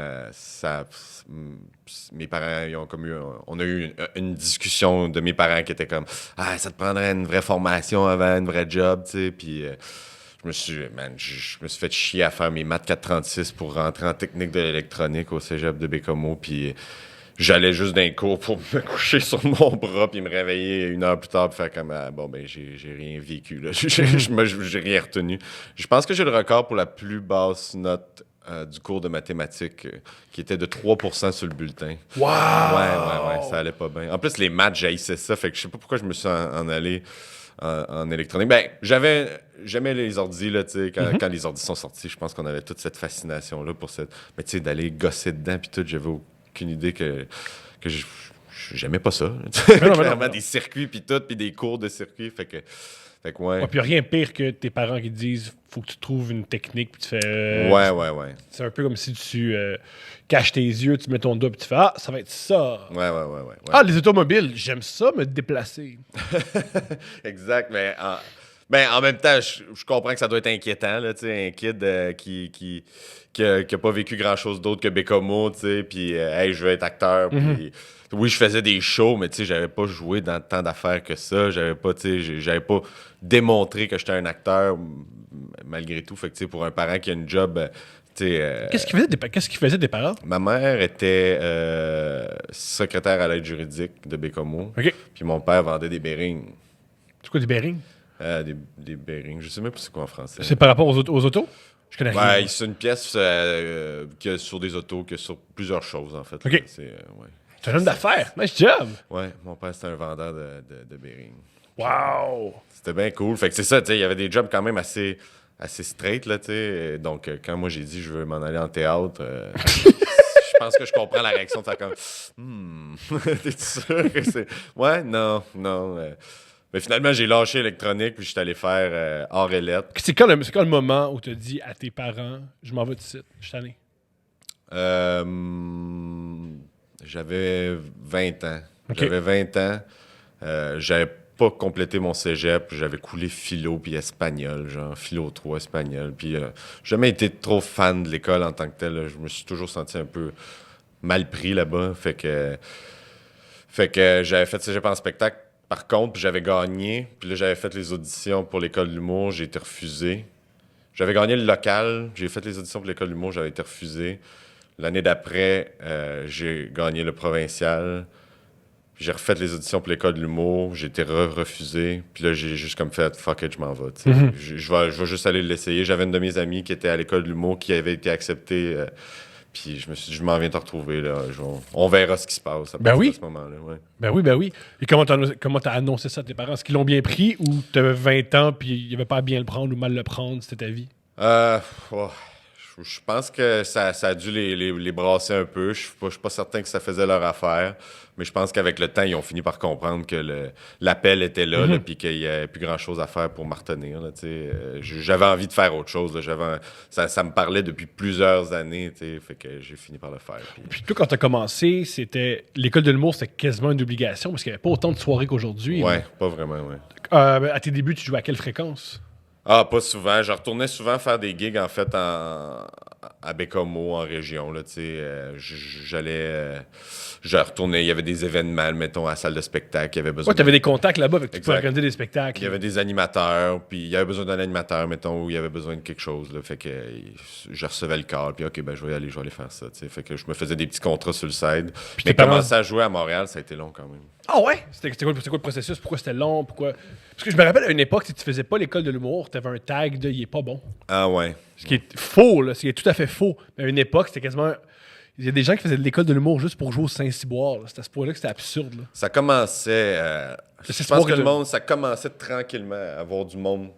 Speaker 2: mes parents, on a eu une discussion de mes parents qui était comme « Ah, ça te prendrait une vraie formation avant, une vraie job, tu sais. » Puis je me suis fait chier à faire mes maths 436 pour rentrer en technique de l'électronique au cégep de Bécomo, puis j'allais juste d'un cours pour me coucher sur mon bras puis me réveiller 1 heure plus tard pour faire comme j'ai rien vécu là. J'ai rien retenu. Je pense que j'ai le record pour la plus basse note du cours de mathématiques qui était de 3% sur le bulletin.
Speaker 3: Wow!
Speaker 2: Ouais, ça allait pas bien. En plus, les maths, j'haïssais ça, fait que je sais pas pourquoi je me suis en allé en électronique. Ben, j'aimais les ordis, là, tu sais, quand les ordis sont sortis, je pense qu'on avait toute cette fascination-là pour cette... Mais tu sais, d'aller gosser dedans puis tout, j'avais aucune idée que j'aimais pas ça. Clairement, des circuits puis tout, puis des cours de circuits, fait que ouais.
Speaker 3: Puis rien pire que tes parents qui te disent faut que tu trouves une technique puis tu fais
Speaker 2: Ouais.
Speaker 3: C'est un peu comme si tu caches tes yeux, tu mets ton doigt puis tu fais ah, ça va être ça.
Speaker 2: Ouais.
Speaker 3: Ah, les automobiles, j'aime ça me déplacer.
Speaker 2: Exact, mais en même temps, je comprends que ça doit être inquiétant, là, tu sais, un kid qui a pas vécu grand-chose d'autre que Bécomo, tu sais, puis hey, je veux être acteur, puis oui, je faisais des shows, mais tu sais, j'avais pas joué dans tant d'affaires que ça, j'avais pas démontré que j'étais un acteur malgré tout, fait que tu sais, pour un parent qui a une job, tu sais...
Speaker 3: Qu'est-ce qu'ils faisaient tes parents?
Speaker 2: Ma mère était secrétaire à l'aide juridique de Bécomo,
Speaker 3: OK.
Speaker 2: puis mon père vendait des bearings.
Speaker 3: C'est quoi des bearings?
Speaker 2: Des bearings, je sais même pas c'est quoi en français.
Speaker 3: C'est par rapport aux autos? Je connais rien.
Speaker 2: Ouais, c'est une pièce que sur des autos, que sur plusieurs choses, en fait.
Speaker 3: OK.
Speaker 2: Là. Ouais.
Speaker 3: C'est un homme d'affaires. Nice job!
Speaker 2: Ouais, mon père, c'était un vendeur de bearings.
Speaker 3: Wow!
Speaker 2: C'était bien cool. Fait que c'est ça, tu sais, il y avait des jobs quand même assez straight, là, tu sais. Donc, quand moi, j'ai dit je veux m'en aller en théâtre, je pense que je comprends la réaction de faire comme t'es sûr que c'est... Ouais, non. Mais finalement, j'ai lâché l'électronique puis je suis allé faire art et lettres.
Speaker 3: C'est quand le moment où tu as dit à tes parents je m'en vais de site, je suis tanné?
Speaker 2: J'avais 20 ans.
Speaker 3: Okay.
Speaker 2: J'avais 20 ans. J'avais pas complété mon cégep. J'avais coulé philo puis espagnol, genre philo 3 espagnol. Puis j'ai jamais été trop fan de l'école en tant que tel. Là. Je me suis toujours senti un peu mal pris là-bas. Fait que j'avais fait cégep en spectacle. Par contre, puis j'avais gagné. Puis là, j'avais fait les auditions pour l'école de l'humour. J'ai été refusé. J'avais gagné le local. J'ai fait les auditions pour l'école de l'humour. J'avais été refusé. L'année d'après, j'ai gagné le provincial. J'ai refait les auditions pour l'école de l'humour. J'ai été refusé. Puis là, j'ai juste comme fait « fuck it, je m'en vais. Je vais juste aller l'essayer. » J'avais une de mes amies qui était à l'école de l'humour qui avait été acceptée. Puis je me suis dit « je m'en viens te retrouver. Là. On verra ce qui se passe à ce moment-là. Ouais.
Speaker 3: Ben oui. Et comment t'as annoncé ça à tes parents? Est-ce qu'ils l'ont bien pris ou t'avais 20 ans puis il n'y avait pas à bien le prendre ou mal le prendre? C'était ta vie?
Speaker 2: Je pense que ça a dû les brasser un peu. Je suis pas certain que ça faisait leur affaire. Mais je pense qu'avec le temps, ils ont fini par comprendre que l'appel était là, puis qu'il n'y avait plus grand-chose à faire pour m'en retenir. Là, j'avais envie de faire autre chose. Là, ça me parlait depuis plusieurs années. Fait que j'ai fini par le faire.
Speaker 3: Puis toi, quand tu as commencé, l'école de l'humour, c'était quasiment une obligation parce qu'il n'y avait pas autant de soirées qu'aujourd'hui.
Speaker 2: Ouais, pas vraiment, ouais.
Speaker 3: À tes débuts, tu jouais à quelle fréquence?
Speaker 2: Ah, pas souvent. Je retournais souvent faire des gigs, en fait, à Bécomo, en région. Là, j'allais... je retournais, il y avait des événements, mettons, à la salle de spectacle. Il y avait besoin.
Speaker 3: Ouais, t'avais des contacts là-bas, fait que tu
Speaker 2: Exact.
Speaker 3: pouvais organiser des spectacles.
Speaker 2: Il y avait des animateurs, puis il y avait besoin d'un animateur, mettons, où il y avait besoin de quelque chose. Là, fait que je recevais le call, puis OK, ben je vais aller faire ça. T'sais. Fait que je me faisais des petits contrats sur le side.
Speaker 3: Puis
Speaker 2: Mais
Speaker 3: tes parents-
Speaker 2: commencer à jouer à Montréal, ça a été long quand même.
Speaker 3: Ah ouais? C'était quoi le processus? Pourquoi c'était long? Pourquoi... Parce que je me rappelle à une époque, si tu faisais pas l'école de l'humour, t'avais un tag de « il est pas bon ».
Speaker 2: Ah ouais.
Speaker 3: Ce qui est faux, là. Ce qui est tout à fait faux. Mais à une époque, c'était quasiment... Il y a des gens qui faisaient de l'école de l'humour juste pour jouer au Saint-Cyboire. C'était à ce point-là que c'était absurde. Là.
Speaker 2: Ça commençait...
Speaker 3: C'est
Speaker 2: je pense que
Speaker 3: que
Speaker 2: le monde, ça commençait tranquillement à avoir du monde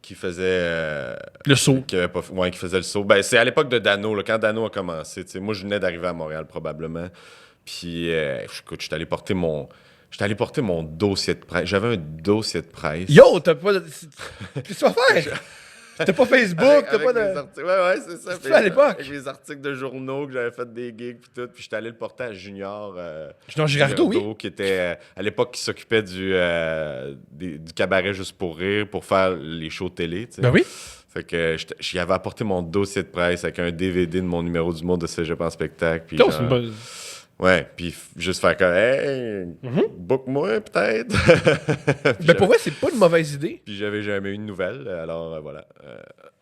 Speaker 2: qui faisait...
Speaker 3: Le saut.
Speaker 2: Qui faisait le saut. Ben, c'est à l'époque de Dano, là, quand Dano a commencé. Moi, je venais d'arriver à Montréal, probablement. Puis, écoute, j'étais allé porter mon dossier de presse. J'avais un dossier de presse.
Speaker 3: Yo, t'as pas de... Qu'est-ce que tu vas faire? T'as pas Facebook, t'as pas de...
Speaker 2: Ouais, c'est ça.
Speaker 3: C'était à l'époque.
Speaker 2: Avec les articles de journaux que j'avais fait des gigs puis tout. Puis j'étais allé le porter à Junior.
Speaker 3: Junior Girardeau, oui.
Speaker 2: Qui était, à l'époque, qui s'occupait du cabaret Juste pour rire pour faire les shows télé, tu sais.
Speaker 3: Ben oui.
Speaker 2: Fait que j'y avais apporté mon dossier de presse avec un DVD de mon numéro du monde de Cégep en spectacle. Puis
Speaker 3: Yo, c'est une bonne...
Speaker 2: ouais, puis juste faire comme « Hey, book-moi peut-être! »
Speaker 3: Ben pour vrai, c'est pas une mauvaise idée.
Speaker 2: Puis j'avais jamais eu de nouvelles, alors voilà.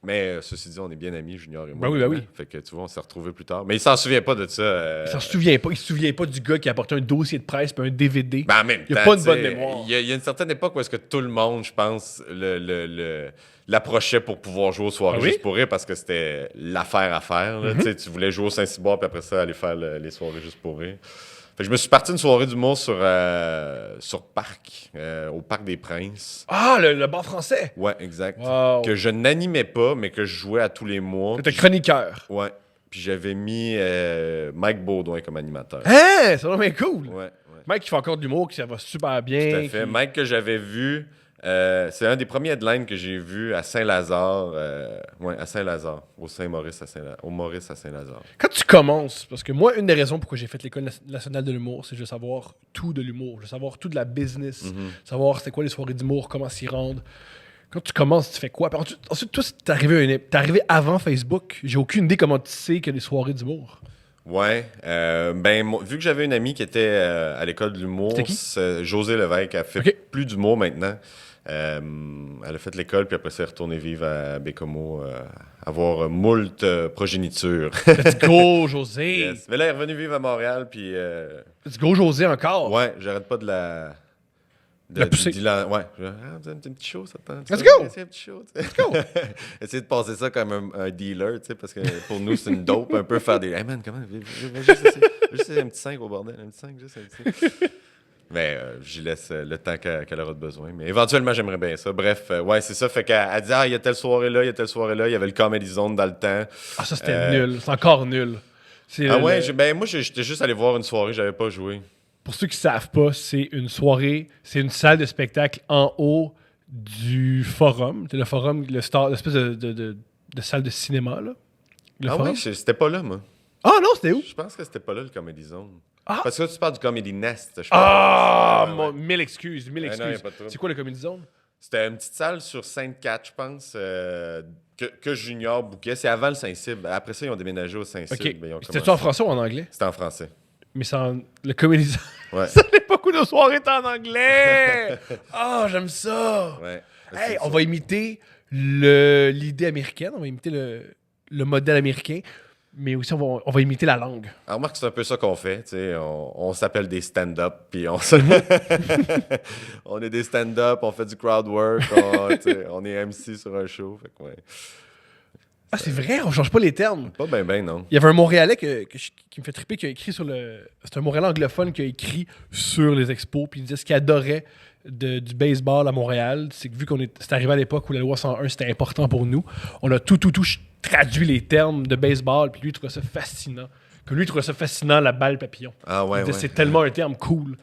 Speaker 2: Mais ceci dit, on est bien amis, Junior et moi.
Speaker 3: Ben oui.
Speaker 2: Fait que tu vois, on s'est retrouvés plus tard. Mais il s'en souvient pas de ça.
Speaker 3: Il se souvient pas du gars qui a apporté un dossier de presse puis un DVD.
Speaker 2: Ben en même
Speaker 3: Il y a
Speaker 2: temps,
Speaker 3: pas une bonne
Speaker 2: t'sais,
Speaker 3: mémoire.
Speaker 2: Il y a une certaine époque où est-ce que tout le monde, je pense, l'approchait pour pouvoir jouer aux soirées
Speaker 3: Ah oui?
Speaker 2: Juste pour rire parce que c'était l'affaire à faire. Là, Tu voulais jouer au Saint-Cyboire puis après ça, aller faire les soirées Juste pour rire. Fait que je me suis parti une soirée d'humour sur Parc, au Parc des Princes.
Speaker 3: Ah, le bar français.
Speaker 2: Ouais, exact.
Speaker 3: Wow.
Speaker 2: Que je n'animais pas, mais que je jouais à tous les mois.
Speaker 3: T'étais
Speaker 2: Puis
Speaker 3: chroniqueur.
Speaker 2: ouais. Puis j'avais mis Mike Baudouin comme animateur.
Speaker 3: Hein? C'est vraiment cool.
Speaker 2: Ouais.
Speaker 3: Mike qui fait encore de l'humour, qui ça va super bien.
Speaker 2: Tout à fait.
Speaker 3: qui-
Speaker 2: Mike que j'avais vu, c'est un des premiers headlines que j'ai vu à Saint-Lazare. À Saint-Lazare. Au Maurice à Saint-Lazare.
Speaker 3: Quand tu commences, parce que moi, une des raisons pourquoi j'ai fait l'École nationale de l'humour, c'est que je veux savoir tout de l'humour. Je veux savoir tout de la business. Savoir c'est quoi les soirées d'humour, comment s'y rendre. Quand tu commences, tu fais quoi? Puis ensuite, toi, t'es arrivé avant Facebook. J'ai aucune idée comment tu sais qu'il y a des soirées d'humour.
Speaker 2: Ouais. Vu que j'avais une amie qui était à l'école de l'humour,
Speaker 3: C'était qui?
Speaker 2: c'est José Lévesque. Elle fait
Speaker 3: Ok.
Speaker 2: plus d'humour maintenant. Elle a fait l'école, puis après ça, elle est retournée vivre à Bécomo, avoir moult progéniture.
Speaker 3: Let's go, José!
Speaker 2: Yes. Mais là, elle est revenue vivre à Montréal, puis
Speaker 3: Let's go, José, encore!
Speaker 2: ouais, j'arrête pas de la...
Speaker 3: La pousser.
Speaker 2: Ouais. Vous avez un petit show, ça te tente?
Speaker 3: Let's go!
Speaker 2: Essayer un petit show, Let's go! Essayer de passer ça comme un dealer, tu sais, parce que pour nous, c'est une dope, un peu faire des... Hey man, comment? Juste un petit 5 au bordel, un petit 5, juste un petit... Mais j'y laisse le temps qu'elle aura de besoin. Mais éventuellement, j'aimerais bien ça. Bref, ouais, c'est ça. Fait qu'elle dit, il y a telle soirée-là, il y a telle soirée-là. Il y avait le Comedy Zone dans le temps.
Speaker 3: Ah, ça, c'était nul. C'est encore nul. C'est
Speaker 2: Ouais, moi, j'étais juste allé voir une soirée, j'avais pas joué.
Speaker 3: Pour ceux qui savent pas, c'est une soirée, c'est une salle de spectacle en haut du forum. C'est le forum, l'espèce de salle de cinéma, là. Le forum.
Speaker 2: Oui, c'était pas là, moi.
Speaker 3: Ah non, c'était où?
Speaker 2: Je pense que c'était pas là, le Comedy Zone.
Speaker 3: Ah.
Speaker 2: Parce que là, tu parles du Comedy Nest, je pense.
Speaker 3: Ah!
Speaker 2: Ouais, ouais.
Speaker 3: Mille excuses, mille
Speaker 2: non, y a
Speaker 3: excuses.
Speaker 2: pas de trouble.
Speaker 3: C'est quoi le Comedy Zone?
Speaker 2: C'était une petite salle sur Sainte-Cat, je pense, que Junior bouquait. C'est avant le Saint-Cybe. Après ça, ils ont déménagé au Saint-Cybe.
Speaker 3: OK.
Speaker 2: Ben, ils ont
Speaker 3: C'était-tu
Speaker 2: commencé-
Speaker 3: en français ou en anglais?
Speaker 2: C'était en français.
Speaker 3: Mais le Comedy Zone...
Speaker 2: Ouais.
Speaker 3: Ça n'est pas cool de soirée est en anglais! Ah, j'aime ça!
Speaker 2: Ouais.
Speaker 3: Hey,
Speaker 2: C'est
Speaker 3: on
Speaker 2: ça.
Speaker 3: va imiter l'idée américaine, on va imiter le modèle américain, mais aussi on va imiter la langue.
Speaker 2: Alors, remarque, c'est un peu ça qu'on fait. Tu sais, on s'appelle des stand-up, puis on est des stand-up, on fait du crowd work, tu sais, on est MC sur un show. Fait que, ouais.
Speaker 3: Ah, c'est vrai, on change pas les termes.
Speaker 2: Pas ben, non.
Speaker 3: Il y avait un Montréalais qui me fait triper, qui a écrit sur le... C'est un Montréalais anglophone qui a écrit sur les expos, puis il disait ce qu'il adorait du baseball à Montréal, c'est que vu c'est arrivé à l'époque où la loi 101, c'était important pour nous, on a tout traduit les termes de baseball, puis lui, il trouvait ça fascinant. Que lui, il trouvait ça fascinant, la balle papillon.
Speaker 2: Ah ouais,
Speaker 3: Il disait,
Speaker 2: ouais.
Speaker 3: c'est tellement un terme cool.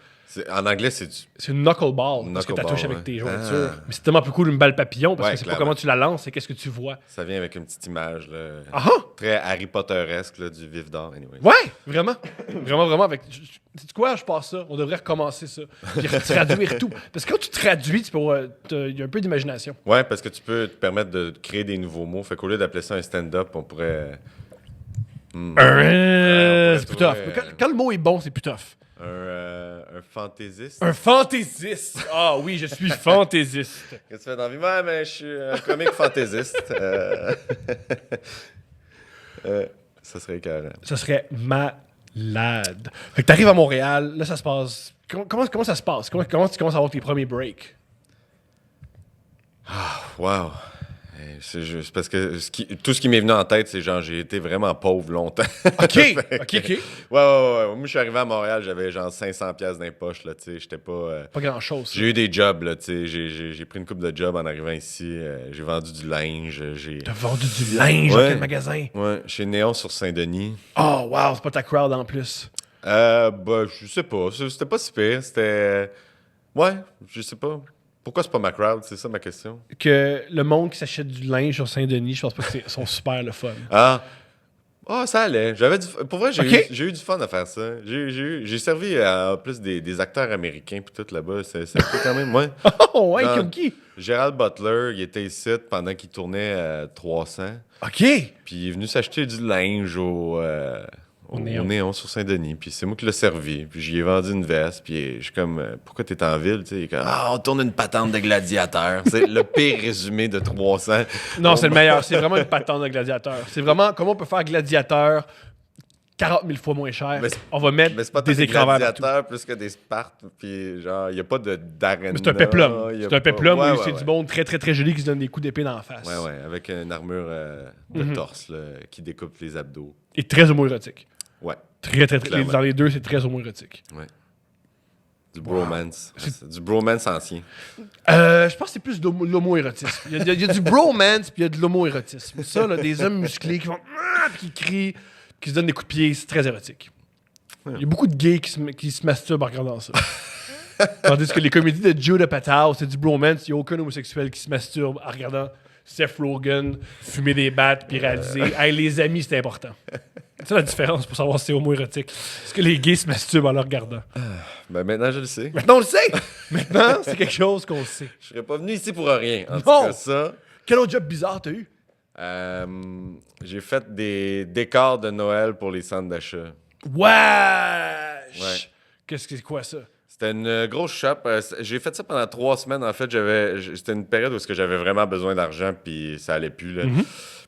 Speaker 2: En anglais, c'est du...
Speaker 3: C'est une knuckleball, parce que tu
Speaker 2: Knuckleball,
Speaker 3: touches avec
Speaker 2: ouais.
Speaker 3: tes jointures.
Speaker 2: Ah.
Speaker 3: Mais c'est tellement plus cool une balle papillon, parce
Speaker 2: Ouais,
Speaker 3: que c'est pas
Speaker 2: clairement.
Speaker 3: comment tu la lances, c'est qu'est-ce que tu vois.
Speaker 2: Ça vient avec une petite image, là,
Speaker 3: Ah
Speaker 2: très Harry Potter-esque, là, du vif d'or, anyway.
Speaker 3: ouais, vraiment. Vraiment. Tu quoi, je passe ça. On devrait recommencer ça. Puis traduire tout. Parce que quand tu traduis, il y a un peu d'imagination.
Speaker 2: Ouais, parce que tu peux te permettre de créer des nouveaux mots. Fait qu'au lieu d'appeler ça un stand-up, on pourrait
Speaker 3: C'est plus tough. Mais quand le mot est bon, c'est plus tough.
Speaker 2: Un fantaisiste.
Speaker 3: Un fantaisiste. Ah oui, je suis fantaisiste.
Speaker 2: Qu'est-ce que tu fais dans la vie? Ouais, mais je suis un comique fantaisiste. Ça serait carré.
Speaker 3: Ça serait malade. Fait que t'arrives à Montréal, là, ça se passe... Comment ça se passe? Comment tu commences à avoir tes premiers breaks?
Speaker 2: Wow. C'est parce que tout ce qui m'est venu en tête, c'est genre, j'ai été vraiment pauvre longtemps.
Speaker 3: OK. Ouais.
Speaker 2: Moi, je suis arrivé à Montréal, j'avais genre 500$ dans les poches, là, tu sais, j'étais pas...
Speaker 3: Pas grand-chose.
Speaker 2: J'ai eu des jobs, là, tu sais, j'ai pris une couple de jobs en arrivant ici, j'ai vendu du linge,
Speaker 3: T'as vendu du linge dans quel magasin?
Speaker 2: Ouais, chez Néon sur Saint-Denis.
Speaker 3: Oh, wow, c'est pas ta crowd en plus.
Speaker 2: Je sais pas, c'était pas si pire, c'était... Ouais, je sais pas. Pourquoi c'est pas ma crowd? C'est ça ma question.
Speaker 3: Que le monde qui s'achète du linge sur Saint-Denis, je pense pas que sont super le fun.
Speaker 2: Ça allait. Pour vrai, j'ai eu du fun à faire ça. J'ai servi en plus des acteurs américains puis tout là-bas. C'est quand même, ouais.
Speaker 3: Oh, ouais, comme qui?
Speaker 2: Gérald Butler, il était ici pendant qu'il tournait 300.
Speaker 3: OK.
Speaker 2: Puis il est venu s'acheter du linge au Néon sur Saint-Denis. Puis c'est moi qui l'ai servi. Puis j'y ai vendu une veste. Puis je suis comme, pourquoi t'es en ville? Tu sais, il est comme, on tourne une patente de gladiateur. C'est le pire résumé de 300.
Speaker 3: Non, c'est le meilleur. C'est vraiment une patente de gladiateur. C'est vraiment comment on peut faire gladiateur 40 000 fois moins cher. On va mettre des écrans verts
Speaker 2: gladiateurs plus que des Spartes. Puis genre, il n'y a pas d'arène.
Speaker 3: Mais c'est un péplum. C'est un péplum où c'est
Speaker 2: ouais.
Speaker 3: du monde très, très, très joli qui se donne des coups d'épée dans la face.
Speaker 2: Ouais, avec une armure de torse là, qui découpe les abdos.
Speaker 3: Et très homoérotique.
Speaker 2: Ouais.
Speaker 3: Très, très, très. Dans les deux, c'est très homoérotique.
Speaker 2: Ouais. Du bromance. C'est du bromance ancien.
Speaker 3: Je pense que c'est plus de l'homoérotisme. Il y a du bromance puis il y a de l'homoérotisme. Ça, là, des hommes musclés qui vont... puis qui crient, qui se donnent des coups de pied, c'est très érotique. Il y a beaucoup de gays qui se masturbent en regardant ça. Tandis que les comédies de Joe Apatow, c'est du bromance. Il n'y a aucun homosexuel qui se masturbe en regardant Seth Rogen fumer des battes puis réaliser « Hey, les amis, c'est important ». C'est ça la différence pour savoir si c'est homoérotique. Est-ce que les gays se masturbent en le regardant?
Speaker 2: Maintenant, je le sais.
Speaker 3: Maintenant, on le sait! Maintenant, c'est quelque chose qu'on sait.
Speaker 2: Je serais pas venu ici pour rien. En tout cas, ça...
Speaker 3: Quel autre job bizarre t'as eu?
Speaker 2: J'ai fait des décors de Noël pour les centres d'achat.
Speaker 3: Wesh!
Speaker 2: Ouais.
Speaker 3: Qu'est-ce que c'est quoi ça?
Speaker 2: C'était une grosse shop. J'ai fait ça pendant 3 semaines. En fait, c'était une période où j'avais vraiment besoin d'argent, puis ça allait plus. Là.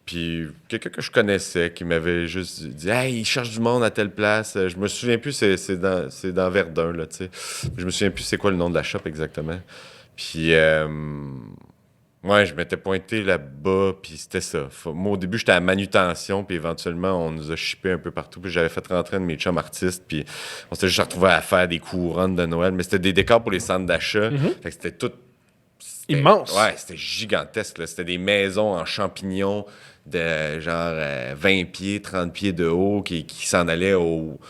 Speaker 2: Puis quelqu'un que je connaissais qui m'avait juste dit « Hey, il cherche du monde à telle place. » Je me souviens plus, c'est dans Verdun, là, tu sais. Je me souviens plus c'est quoi le nom de la shop exactement. Puis, ouais, je m'étais pointé là-bas, puis c'était ça. Moi, au début, j'étais à manutention, puis éventuellement, on nous a shippé un peu partout. Puis j'avais fait rentrer un de mes chums artistes, puis on s'était juste retrouvés à faire des couronnes de Noël. Mais c'était des décors pour les centres d'achat. Fait que c'était tout...
Speaker 3: Immense.
Speaker 2: Ouais, c'était gigantesque, là. C'était des maisons en champignons de genre 20 pieds, 30 pieds de haut qui s'en allaient au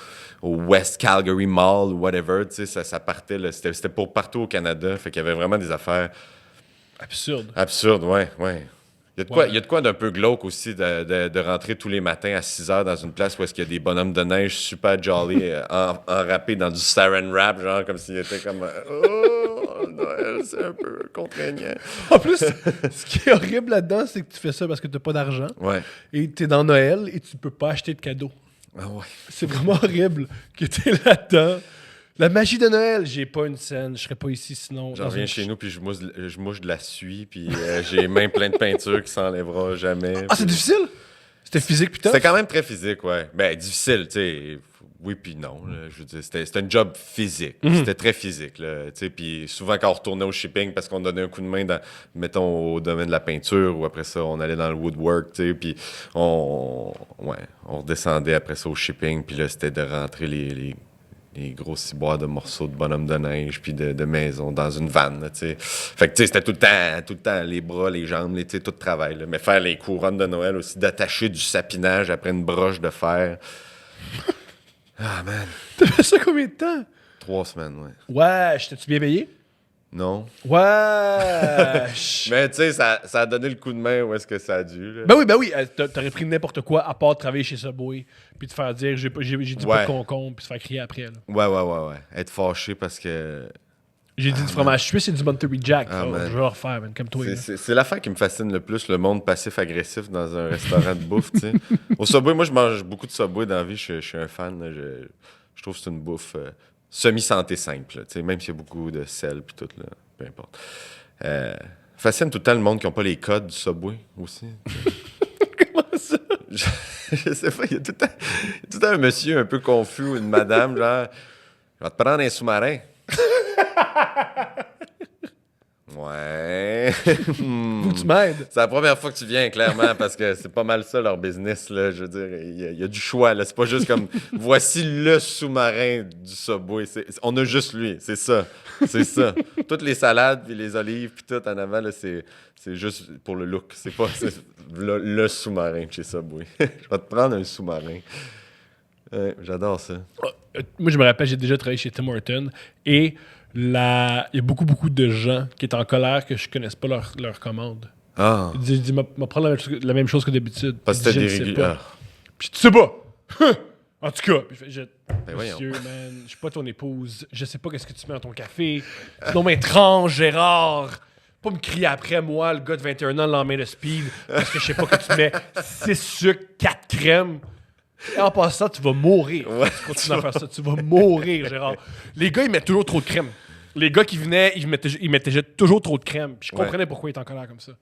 Speaker 2: West Calgary Mall ou whatever. Tu sais, ça partait, là. C'était pour partout au Canada. Fait qu'il y avait vraiment des affaires... Absurde, ouais. Il y a de quoi d'un peu glauque aussi de rentrer tous les matins à 6 h dans une place où est-ce qu'il y a des bonhommes de neige super jolly enrapés dans du saran wrap, genre comme s'ils étaient comme Noël, c'est un peu contraignant.
Speaker 3: En plus, ce qui est horrible là-dedans, c'est que tu fais ça parce que t'as pas d'argent.
Speaker 2: Ouais.
Speaker 3: Et t'es dans Noël et tu peux pas acheter de cadeaux.
Speaker 2: Ah ouais.
Speaker 3: C'est vraiment horrible que t'es là-dedans. La magie de Noël, j'ai pas une scène, je serais pas ici sinon.
Speaker 2: J'en reviens chez nous, puis je mouche de la suie, puis j'ai les mains pleines de peinture qui s'enlèvera jamais.
Speaker 3: Ah, c'est difficile? C'était physique, putain?
Speaker 2: C'était quand même très physique, ouais. Ben, difficile, tu sais. Oui, puis non. Là, je veux dire, c'était un job physique. C'était très physique, là. Tu sais, puis souvent, quand on retournait au shipping, parce qu'on donnait un coup de main, mettons, au domaine de la peinture, ou après ça, on allait dans le woodwork, tu sais, puis on redescendait après ça au shipping, puis là, c'était de rentrer les gros ciboires de morceaux de bonhomme de neige puis de maison dans une vanne, tu sais. Fait que, tu sais, c'était tout le temps les bras, les jambes, tu sais, tout le travail, là. Mais faire les couronnes de Noël aussi, d'attacher du sapinage après une broche de fer. Ah, man.
Speaker 3: T'as fait ça combien de temps?
Speaker 2: 3 semaines, ouais.
Speaker 3: Ouais, t'es-tu bien payé?
Speaker 2: Non.
Speaker 3: Ouais.
Speaker 2: Mais, tu sais, ça a donné le coup de main où est-ce que ça a dû, là.
Speaker 3: Ben oui. T'aurais pris n'importe quoi à part travailler chez Subway puis te faire dire j'ai dit pas de concombre puis se faire crier après, là.
Speaker 2: Ouais. Être fâché parce que
Speaker 3: J'ai dit du fromage suisse et du Monterey Jack.
Speaker 2: Ah, man.
Speaker 3: Je vais le refaire, man, comme toi.
Speaker 2: C'est l'affaire qui me fascine le plus, le monde passif-agressif dans un restaurant de bouffe, tu sais. Au Subway, moi, je mange beaucoup de Subway dans la vie. Je suis un fan. Là. Je trouve que c'est une bouffe semi-santé simple, là, tu sais, même s'il y a beaucoup de sel puis tout, là, peu importe. Fascine tout le temps le monde qui n'a pas les codes du Subway aussi.
Speaker 3: Comment ça?
Speaker 2: Je sais pas, il y a tout le temps un monsieur un peu confus ou une madame, genre, je vais te prendre un sous-marin. Ouais.
Speaker 3: Faut que tu m'aides.
Speaker 2: C'est la première fois que tu viens, clairement, parce que c'est pas mal ça, leur business, là. Je veux dire, il y a du choix, là. C'est pas juste comme, voici le sous-marin du Subway. On a juste lui, c'est ça. C'est ça. Toutes les salades, puis les olives, puis tout en avant, là, c'est juste pour le look. C'est pas le sous-marin de chez Subway. Je vais te prendre un sous-marin. Ouais, j'adore ça.
Speaker 3: Moi, je me rappelle, j'ai déjà travaillé chez Tim Hortons et il y a beaucoup de gens qui étaient en colère que je ne connaisse pas leur commande.
Speaker 2: Ah.
Speaker 3: Ils disent, m'a prendre la même chose que d'habitude.
Speaker 2: Parce que
Speaker 3: Je
Speaker 2: c'était
Speaker 3: ne sais
Speaker 2: des
Speaker 3: pas.
Speaker 2: réguliers.
Speaker 3: Puis tu sais pas. En tout cas,
Speaker 2: voyons.
Speaker 3: monsieur, man, je suis pas ton épouse. Je sais pas qu'est-ce que tu mets dans ton café. Non, mais étrange, Gérard. Pas me crier après moi, le gars de 21 ans, le lendemain de speed, parce que je sais pas que tu mets 6 sucres, 4 crèmes. Et en passant, tu vas mourir.
Speaker 2: Ouais,
Speaker 3: Tu continues à faire ça. Tu vas mourir, Gérard. Les gars, ils mettent toujours trop de crème. Les gars qui venaient, ils mettaient toujours trop de crème. Puis je comprenais pourquoi ils étaient en colère comme ça.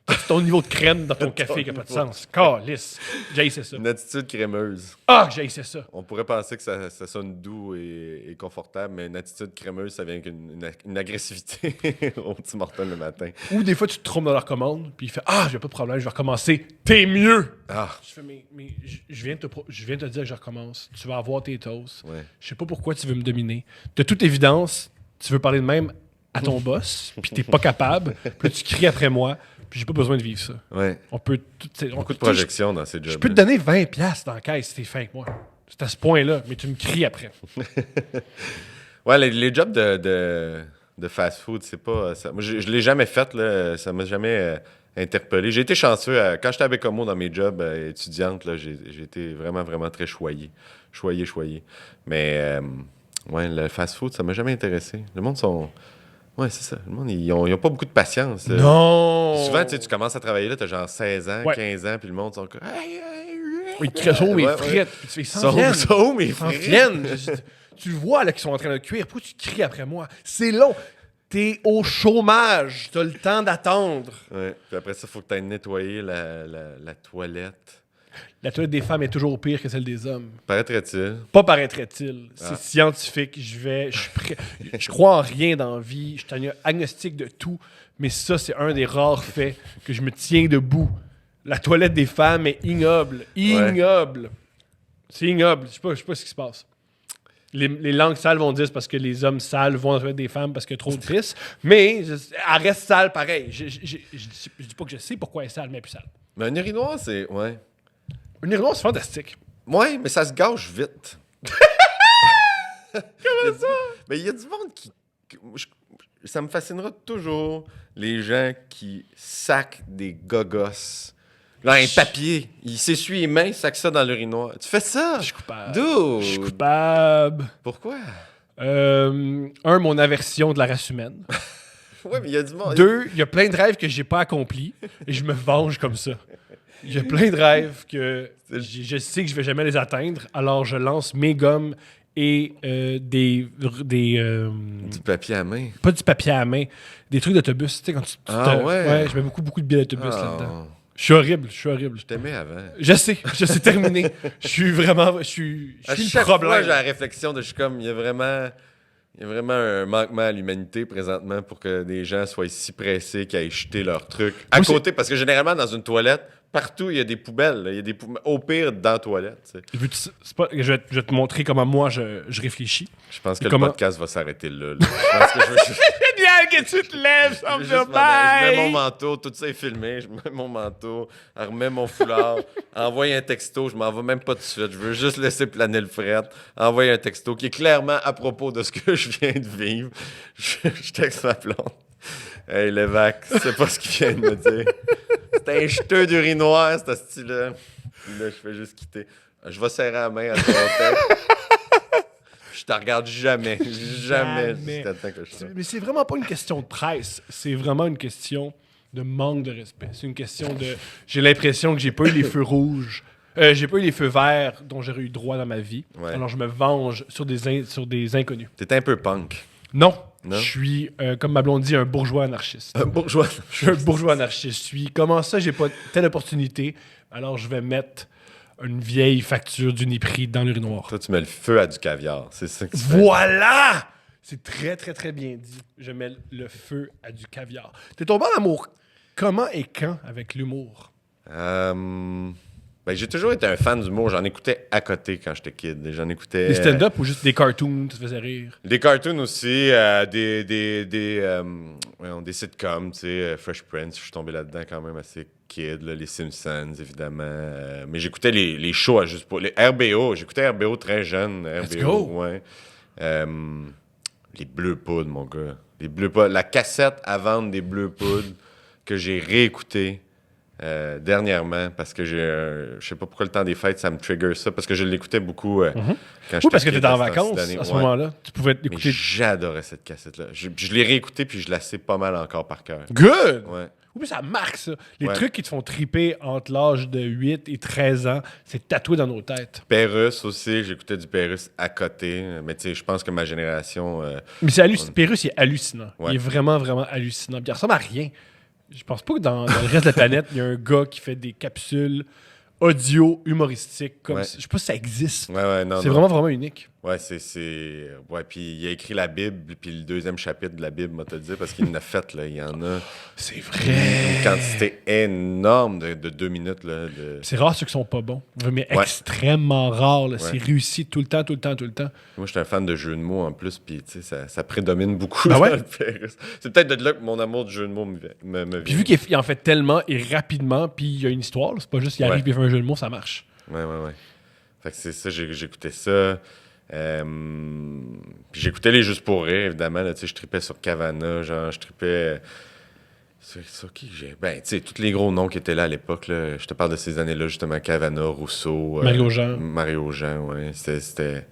Speaker 3: C'est ton niveau de crème dans ton café qui n'a pas de sens. Calisse. J'haïssais ça.
Speaker 2: Une attitude crémeuse.
Speaker 3: Ah, j'haïssais ça.
Speaker 2: On pourrait penser que ça sonne doux et confortable, mais une attitude crémeuse, ça vient avec une agressivité au petit Morton le matin.
Speaker 3: Ou des fois, tu te trompes dans leur commande, puis il fait Ah, j'ai pas de problème, je vais recommencer. T'es mieux.
Speaker 2: Ah,
Speaker 3: Je fais Mais je viens de te dire que je recommence. Tu vas avoir tes toasts.
Speaker 2: ouais.
Speaker 3: Je sais pas pourquoi tu veux me dominer. De toute évidence, tu veux parler de même à ton boss, puis t'es pas capable, puis là, tu cries après moi, puis j'ai pas besoin de vivre ça.
Speaker 2: Ouais.
Speaker 3: On peut
Speaker 2: Beaucoup de projections dans ces jobs.
Speaker 3: Je peux te donner 20$ dans la caisse si t'es fin avec moi. C'est à ce point-là, mais tu me cries après.
Speaker 2: Ouais, les jobs de fast-food, c'est pas... moi, je l'ai jamais fait, là. Ça m'a jamais interpellé. J'ai été chanceux. Quand j'étais à Bécomo dans mes jobs étudiantes, là, j'ai été vraiment, vraiment très choyé. Choyé. Mais, ouais, le fast-food, ça m'a jamais intéressé. Le monde sont... Ouais, c'est ça. Le monde, ils ont pas beaucoup de patience.
Speaker 3: Non!
Speaker 2: Souvent, tu sais, tu commences à travailler là, t'as genre 16 ans,
Speaker 3: Ouais.
Speaker 2: 15 ans, puis le monde sont comme...
Speaker 3: Oui, ils crient mes
Speaker 2: Ouais,
Speaker 3: frites. Puis tu fais, ils s'en
Speaker 2: Sont
Speaker 3: viennent.
Speaker 2: où mes
Speaker 3: Ils s'en
Speaker 2: frites?
Speaker 3: viennent. Tu le vois là qu'ils sont en train de cuire. Pourquoi tu cries après moi? C'est long. T'es au chômage. T'as le temps d'attendre.
Speaker 2: Ouais. Puis après ça, il faut que tu ailles nettoyer la toilette.
Speaker 3: La toilette des femmes est toujours pire que celle des hommes.
Speaker 2: Paraîtrait-il.
Speaker 3: Pas paraîtrait-il. C'est
Speaker 2: Ah.
Speaker 3: scientifique. Je suis prêt. Je crois en rien dans la vie. Je suis agnostique de tout. Mais ça, c'est un des rares faits que je me tiens debout. La toilette des femmes est ignoble. Ignoble. C'est ignoble. Je sais pas ce qui se passe. Les langues sales vont dire c'est parce que les hommes sales vont dans la toilette des femmes parce qu'il y a trop de pisse. Mais elle reste sale pareil. Je dis pas que je sais pourquoi elle est sale, mais elle est plus sale.
Speaker 2: Mais un urinoir, c'est... Ouais.
Speaker 3: Une urinoir, c'est fantastique.
Speaker 2: Ouais, mais ça se gâche vite. Comment ça? Mais il y a du monde qui... ça me fascinera toujours, les gens qui sacent des gogos. Là, un papier, il s'essuie les mains, il sac ça dans l'urinoir. Tu fais ça?
Speaker 3: Je suis coupable.
Speaker 2: Dude!
Speaker 3: Je suis coupable.
Speaker 2: Pourquoi?
Speaker 3: Mon aversion de la race humaine.
Speaker 2: Ouais, mais il y a du monde.
Speaker 3: 2, il y a plein de rêves que j'ai pas accomplis et je me venge comme ça. Il y a plein de rêves que je sais que je vais jamais les atteindre, alors je lance mes gommes et
Speaker 2: Du papier à main.
Speaker 3: pas du papier à main, des trucs d'autobus. Tu sais, quand
Speaker 2: Ouais.
Speaker 3: Ouais, je mets beaucoup de billets d'autobus
Speaker 2: Ah.
Speaker 3: là-dedans. Je suis horrible.
Speaker 2: Je t'aimais avant.
Speaker 3: Je sais, terminé. Je suis
Speaker 2: À
Speaker 3: le
Speaker 2: chaque fois,
Speaker 3: problème.
Speaker 2: j'ai la réflexion de je suis comme, il y a vraiment un manquement à l'humanité présentement pour que des gens soient si pressés qu'ils aillent jeter leurs trucs à
Speaker 3: Moi,
Speaker 2: côté. Parce que généralement, dans une toilette, partout, il y a des poubelles. Là. Il y a des au pire, dans la toilette. Tu sais.
Speaker 3: Je vais te montrer comment moi je réfléchis.
Speaker 2: Je pense que
Speaker 3: Comment-
Speaker 2: le podcast va s'arrêter là. Je pense que je
Speaker 3: Génial que tu te lèves, ça me
Speaker 2: je
Speaker 3: fait
Speaker 2: mets mon
Speaker 3: bye!
Speaker 2: manteau, tout ça est filmé. Je mets mon manteau, je remets mon foulard, envoie un texto. Je m'en vais même pas tout de suite. Je veux juste laisser planer le fret. Envoie un texto qui est clairement à propos de ce que je viens de vivre. Je texte ma plante. Hey, Lévesque, c'est pas ce qu'il vient de me dire. C'est un jeteux d'urinoir, ce style-là. Puis là, je fais juste quitter. Je vais serrer la main à ton texte. Je Je te regarde jamais. Jamais. Jusqu'à temps que je sorte.
Speaker 3: Mais c'est vraiment pas une question de presse. C'est vraiment une question de manque de respect. C'est une question de... J'ai l'impression que j'ai pas eu les feux rouges. J'ai pas eu les feux verts dont j'aurais eu droit dans ma vie.
Speaker 2: Ouais.
Speaker 3: Alors je me venge sur des inconnus.
Speaker 2: T'es un peu punk.
Speaker 3: Non.
Speaker 2: Non?
Speaker 3: Je suis, comme ma blonde dit, un bourgeois anarchiste.
Speaker 2: Un bourgeois.
Speaker 3: Je suis un bourgeois anarchiste. Je suis, comment ça, j'ai pas telle opportunité, alors je vais mettre une vieille facture d'Uniprix dans l'urinoir.
Speaker 2: Toi, tu mets le feu à du caviar. C'est ça que tu fais.
Speaker 3: Voilà! C'est très, très, très bien dit. Je mets le feu à du caviar. T'es tombé en amour comment et quand avec l'humour?
Speaker 2: Ben, j'ai toujours été un fan d'humour. J'en écoutais à côté quand j'étais kid. J'en écoutais...
Speaker 3: Des stand-up ou juste des cartoons, ça te faisait rire?
Speaker 2: Des cartoons aussi, des sitcoms, tu sais, Fresh Prince, je suis tombé là-dedans quand même assez kid, là, les Simpsons, évidemment. Mais j'écoutais les shows à juste pour... Les RBO, j'écoutais RBO très jeune.
Speaker 3: Let's
Speaker 2: RBO,
Speaker 3: go!
Speaker 2: ouais. Les Bleus Poudres, mon gars. Les Bleus Poudres. La cassette à vendre des Bleus Poudres que j'ai réécoutée dernièrement parce que je sais pas pourquoi le temps des fêtes, ça me trigger ça, parce que je l'écoutais beaucoup quand j'étais
Speaker 3: Oui, parce que
Speaker 2: kid,
Speaker 3: t'étais en
Speaker 2: dans cette
Speaker 3: vacances
Speaker 2: année.
Speaker 3: à ce
Speaker 2: Ouais.
Speaker 3: moment-là. Tu pouvais
Speaker 2: Mais
Speaker 3: écouter...
Speaker 2: j'adorais cette cassette-là. Je l'ai réécoutée puis je la sais pas mal encore par cœur.
Speaker 3: Good!
Speaker 2: Ouais.
Speaker 3: Oui, ça marque, ça. Les
Speaker 2: Ouais.
Speaker 3: trucs qui te font triper entre l'âge de 8 et 13 ans, c'est tatoué dans nos têtes.
Speaker 2: Pérus aussi, j'écoutais du Pérus à côté. Mais tu sais, je pense que ma génération...
Speaker 3: Mais c'est hallucinant. Pérus, il est hallucinant.
Speaker 2: Ouais.
Speaker 3: Il est vraiment, vraiment hallucinant. Puis il ressemble à rien. Je pense pas que dans le reste de la planète, il y a un gars qui fait des capsules audio humoristiques comme
Speaker 2: Ouais.
Speaker 3: ça. Je sais pas si ça existe.
Speaker 2: Ouais, non,
Speaker 3: C'est
Speaker 2: non.
Speaker 3: vraiment, vraiment unique.
Speaker 2: Ouais, Ouais, puis il a écrit la Bible, puis le deuxième chapitre de la Bible, moi te dire, parce qu'il en a fait, là. Il y en a
Speaker 3: C'est
Speaker 2: une
Speaker 3: vrai.
Speaker 2: quantité énorme de 2 minutes, là.
Speaker 3: C'est rare ceux qui sont pas bons. Mais
Speaker 2: Ouais.
Speaker 3: extrêmement rare. Là. C'est réussi tout le temps, tout le temps, tout le temps.
Speaker 2: Moi, je suis un fan de jeux de mots en plus, puis tu sais, ça prédomine beaucoup
Speaker 3: Ben
Speaker 2: dans
Speaker 3: ouais.
Speaker 2: le Pérus. C'est peut-être de là que mon amour du jeu de mots me
Speaker 3: Puis
Speaker 2: vient.
Speaker 3: vu qu'il en fait tellement et rapidement, puis il y a une histoire, là, c'est pas juste qu'il arrive
Speaker 2: Ouais.
Speaker 3: et il fait un jeu de mots, ça marche.
Speaker 2: Ouais. Fait que c'est ça, j'écoutais ça. Puis j'écoutais les Juste pour rire, évidemment. Là, tu sais, je tripais sur Cavana, genre, je tripais... Sur qui j'ai... Ben, tu sais, tous les gros noms qui étaient là à l'époque, là, je te parle de ces années-là, justement, Cavana, Rousseau... Mario Jean, ouais. C'était...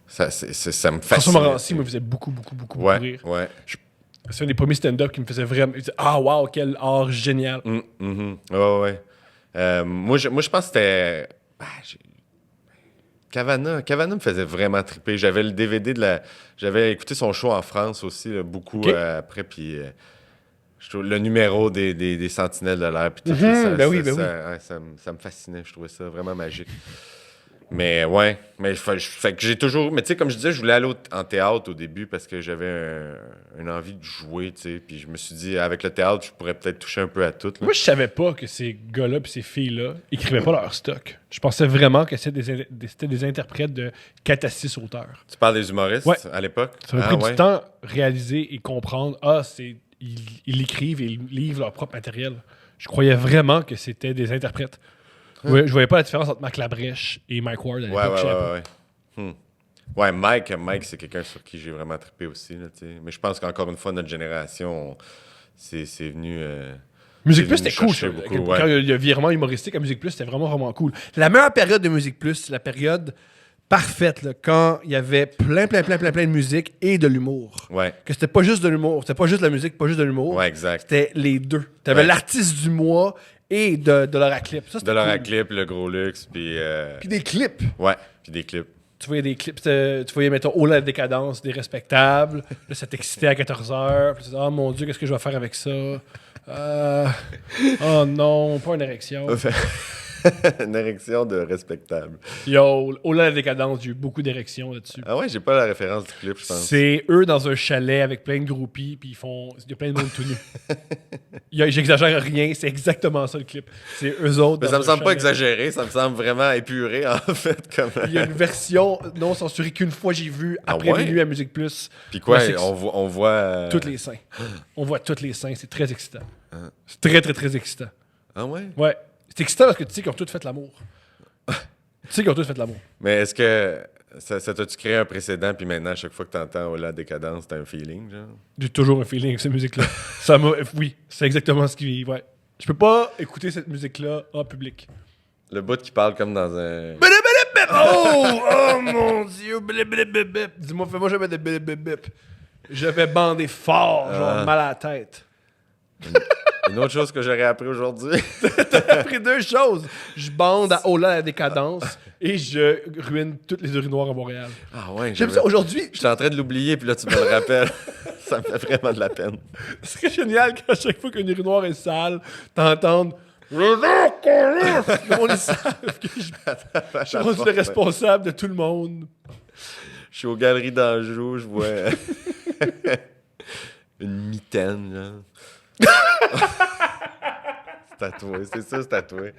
Speaker 2: Ça me fascinait.
Speaker 3: François Morancy me faisait beaucoup rire.
Speaker 2: Ouais.
Speaker 3: C'est un des premiers stand-up qui me faisait vraiment... il disait, ah, wow, quel art génial.
Speaker 2: Ouais. Moi, je pense que c'était... Cavana me faisait vraiment triper. J'avais le DVD J'avais écouté son show en France aussi, là, beaucoup après, puis... je trouve le numéro des Sentinelles de l'air, puis tout ça,
Speaker 3: ben oui.
Speaker 2: ouais, ça me fascinait. Je trouvais ça vraiment magique. Mais ouais, fait que j'ai toujours... Mais tu sais, comme je disais, je voulais aller en théâtre au début parce que j'avais une envie de jouer, tu sais. Puis je me suis dit, avec le théâtre, je pourrais peut-être toucher un peu à tout. Là.
Speaker 3: Moi, je savais pas que ces gars-là et ces filles-là écrivaient pas leur stock. Je pensais vraiment que c'était des interprètes de 4 à 6 auteurs.
Speaker 2: Tu parles des humoristes
Speaker 3: Ouais.
Speaker 2: à l'époque?
Speaker 3: Ça m'a pris du temps réaliser et comprendre, ils écrivent et ils livrent leur propre matériel. Je croyais vraiment que c'était des interprètes. Ouais, je voyais pas la différence entre Marc Labrèche et Mike Ward à l'époque. je savais pas.
Speaker 2: Ouais. Ouais, Mike, c'est quelqu'un sur qui j'ai vraiment trippé aussi. Là, t'sais. Mais je pense qu'encore une fois, notre génération, c'est venu...
Speaker 3: Musique
Speaker 2: c'est
Speaker 3: Plus,
Speaker 2: venu
Speaker 3: c'était cool.
Speaker 2: chercher
Speaker 3: Ça.
Speaker 2: beaucoup,
Speaker 3: Quand
Speaker 2: ouais.
Speaker 3: il y a virement humoristique à Musique Plus, c'était vraiment, vraiment cool. La meilleure période de Musique Plus, c'est la période parfaite, là, quand il y avait plein de musique et de l'humour.
Speaker 2: Ouais.
Speaker 3: Que c'était pas juste de l'humour. C'était pas juste de la musique, pas juste de l'humour.
Speaker 2: Ouais, exact.
Speaker 3: C'était les deux. T'avais
Speaker 2: Ouais.
Speaker 3: l'artiste du mois et de l'Horaclip. Ça, c'était
Speaker 2: De leur
Speaker 3: cool.
Speaker 2: clip, le gros luxe, puis...
Speaker 3: Puis des clips.
Speaker 2: Ouais, puis des clips.
Speaker 3: Tu voyais des clips, tu voyais, mettons, Oh la décadence, des respectables. Là, ça t'excitait à 14h. Puis tu disais, oh mon Dieu, qu'est-ce que je vais faire avec ça? Oh non, pas une érection.
Speaker 2: Une érection de respectable.
Speaker 3: Yo, Oh là la décadence, j'ai eu beaucoup d'érections là-dessus.
Speaker 2: Ah ouais, j'ai pas la référence du clip, je pense.
Speaker 3: C'est eux dans un chalet avec plein de groupies, puis il y a plein de monde tout nu. J'exagère rien, c'est exactement ça le clip. C'est eux autres.
Speaker 2: Mais
Speaker 3: dans
Speaker 2: ça me
Speaker 3: un
Speaker 2: semble pas
Speaker 3: chalet.
Speaker 2: exagéré, ça me semble vraiment épuré, en fait. Comme...
Speaker 3: Il y a une version non censurée qu'une fois j'ai vue
Speaker 2: Ah
Speaker 3: après
Speaker 2: ouais?
Speaker 3: minuit à Musique Plus.
Speaker 2: Puis quoi,
Speaker 3: Ouais, c'est-
Speaker 2: on voit...
Speaker 3: Toutes les seins. On voit toutes les seins, c'est très excitant. C'est très, très, très excitant.
Speaker 2: Ah ouais?
Speaker 3: Ouais. C'est excitant parce que tu sais qu'ils ont tous fait l'amour. Tu sais qu'ils ont tous fait l'amour.
Speaker 2: Mais est-ce que ça t'a-tu créé un précédent, puis maintenant, à chaque fois que t'entends la décadence, t'as un feeling, genre?
Speaker 3: J'ai toujours un feeling avec cette musique-là. Oui, c'est exactement ce qui... Ouais. Je peux pas écouter cette musique-là en public.
Speaker 2: Le bout qui parle comme dans un...
Speaker 3: bip. Oh mon Dieu. Blip, blip, blip, blip. Dis-moi, fais-moi jamais de blip, blip, blip. Je vais bander fort, genre mal à la tête.
Speaker 2: Une autre chose que j'aurais appris aujourd'hui.
Speaker 3: T'as appris 2 choses. Je bande à Ola la décadence et je ruine toutes les urinoirs à Montréal.
Speaker 2: Ah ouais,
Speaker 3: J'aime ça. Aujourd'hui,
Speaker 2: j'étais en train de l'oublier, puis là, tu me le rappelles. Ça me fait vraiment de la peine.
Speaker 3: ce serait génial qu'à chaque fois qu'un urinoir est sale, t'entendes on est savent que je suis rendu le responsable de tout le monde.
Speaker 2: Je suis aux Galeries d'Anjou, je vois une mitaine, là. C'est tatoué, c'est ça, c'est tatoué.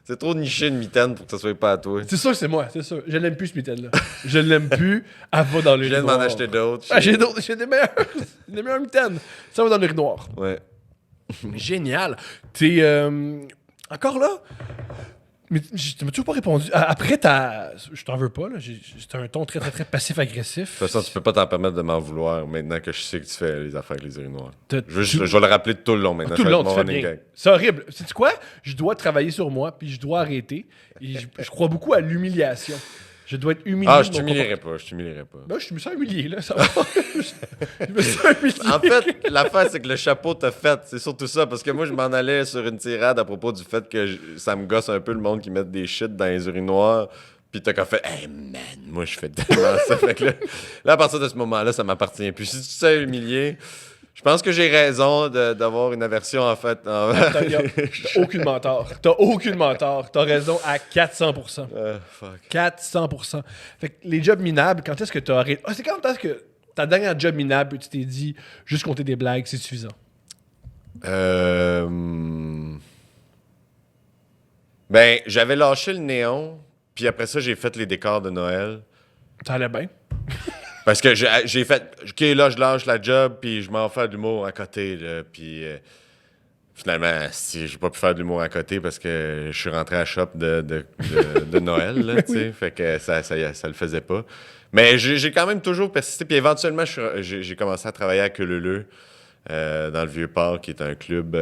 Speaker 2: C'est trop niché une mitaine pour que ça soit pas tatoué.
Speaker 3: C'est sûr que c'est moi, c'est sûr. Je l'aime plus, ce mitaine-là. Je l'aime plus. Elle va dans
Speaker 2: Je viens de
Speaker 3: l'urinoir.
Speaker 2: m'en acheter d'autres.
Speaker 3: Ah, j'ai des meilleures mitaines. Ça va dans l'urinoir.
Speaker 2: Ouais.
Speaker 3: Génial. T'es encore là? Mais tu m'as toujours pas répondu. Après, je t'en veux pas, là. C'était un ton très, très, très passif-agressif.
Speaker 2: De toute façon, tu peux pas t'en permettre de m'en vouloir maintenant que je sais que tu fais les affaires avec les urinoirs.
Speaker 3: T'as-
Speaker 2: Je vais le rappeler tout le long maintenant.
Speaker 3: Tout le
Speaker 2: Ça va
Speaker 3: long,
Speaker 2: être
Speaker 3: tu
Speaker 2: mon
Speaker 3: fais
Speaker 2: running
Speaker 3: bien.
Speaker 2: gag.
Speaker 3: C'est horrible. Sais-tu quoi? Je dois travailler sur moi, puis je dois arrêter. Et je crois beaucoup à l'humiliation. Je dois être humilié.
Speaker 2: Ah, je
Speaker 3: de mon
Speaker 2: t'humilierai pas, je t'humilierai pas.
Speaker 3: Ben, je me sens humilié, là. Ça va. Je me sens humilié.
Speaker 2: En fait, l'affaire, c'est que le chapeau t'a fait. C'est surtout ça. Parce que moi, je m'en allais sur une tirade à propos du fait que ça me gosse un peu le monde qui met des shit dans les urinoirs. Puis t'as qu'à fait, hey man, moi, je fais tellement ça. Fait que là, à partir de ce moment-là, ça m'appartient. Puis si tu te sens humilié, je pense que j'ai raison d'avoir une aversion, en fait.
Speaker 3: T'as aucunement tort. T'as aucunement tort. T'as raison à 400%.
Speaker 2: Fuck.
Speaker 3: 400%. Fait que les jobs minables, quand est-ce que t'as arrêté? C'est quand est-ce que ta dernière job minable, tu t'es dit, juste compter des blagues, c'est suffisant?
Speaker 2: Ben, j'avais lâché le néon, puis après ça, j'ai fait les décors de Noël.
Speaker 3: Ça allait bien.
Speaker 2: Parce que j'ai fait, OK, là, je lâche la job, puis je m'en fais de l'humour à côté, là, puis finalement, si j'ai pas pu faire de l'humour à côté parce que je suis rentré à la shop de Noël, là, tu sais, fait que ça le faisait pas. Mais j'ai quand même toujours persisté, puis éventuellement, j'ai commencé à travailler à Queuleleu, dans le Vieux-Port, qui est un club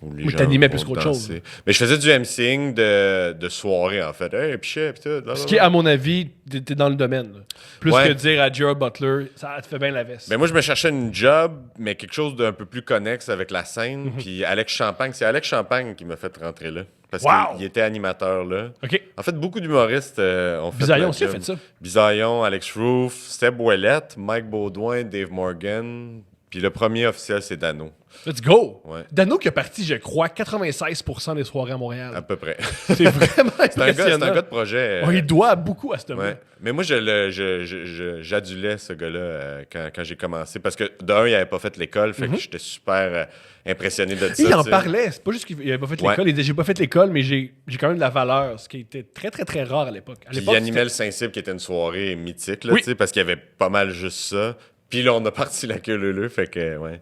Speaker 2: où les gens
Speaker 3: t'animais
Speaker 2: vont
Speaker 3: plus qu'autre
Speaker 2: danser.
Speaker 3: chose.
Speaker 2: Mais je faisais du MCing de soirée, en fait. Hey, pichet, pis tout.
Speaker 3: Ce qui est, à mon avis, t'es dans le domaine. Là. Plus
Speaker 2: Ouais.
Speaker 3: que dire à Gerald Butler, ça te fait bien la veste.
Speaker 2: Ben moi, je me cherchais une job, mais quelque chose d'un peu plus connexe avec la scène. Puis Alex Champagne, c'est Alex Champagne qui m'a fait rentrer là. Parce
Speaker 3: Wow!
Speaker 2: qu'il était animateur là.
Speaker 3: OK.
Speaker 2: En fait, beaucoup d'humoristes ont fait
Speaker 3: Bisaillon
Speaker 2: la
Speaker 3: aussi a
Speaker 2: job.
Speaker 3: fait ça.
Speaker 2: Bisaillon, Alex Roof, Seb Ouellette, Mike Baudouin, Dave Morgan. Puis le premier officiel, c'est Dano,
Speaker 3: Let's go!
Speaker 2: Ouais.
Speaker 3: Dano qui a parti, je crois, 96% des soirées à Montréal.
Speaker 2: à peu près.
Speaker 3: C'est vraiment
Speaker 2: C'est un
Speaker 3: impressionnant.
Speaker 2: gars de projet.
Speaker 3: Ouais, il doit beaucoup à ce
Speaker 2: Ouais.
Speaker 3: moment.
Speaker 2: Mais moi, j'adulais ce gars-là quand j'ai commencé. Parce que d'un, il n'avait pas fait l'école, fait que j'étais super impressionné de ça.
Speaker 3: Il en
Speaker 2: tu sais.
Speaker 3: parlait. C'est pas juste qu'il n'avait pas fait
Speaker 2: Ouais.
Speaker 3: l'école. Il disait, j'ai pas fait l'école, mais j'ai quand même de la valeur. Ce qui était très, très, très rare à l'époque. À
Speaker 2: Puis
Speaker 3: l'époque,
Speaker 2: il animait le
Speaker 3: c'était-
Speaker 2: Saint-Cybe, qui était une soirée mythique, là,
Speaker 3: Oui.
Speaker 2: tu sais, parce qu'il y avait pas mal juste ça. Puis là, on a parti la queue leu, fait que, ouais.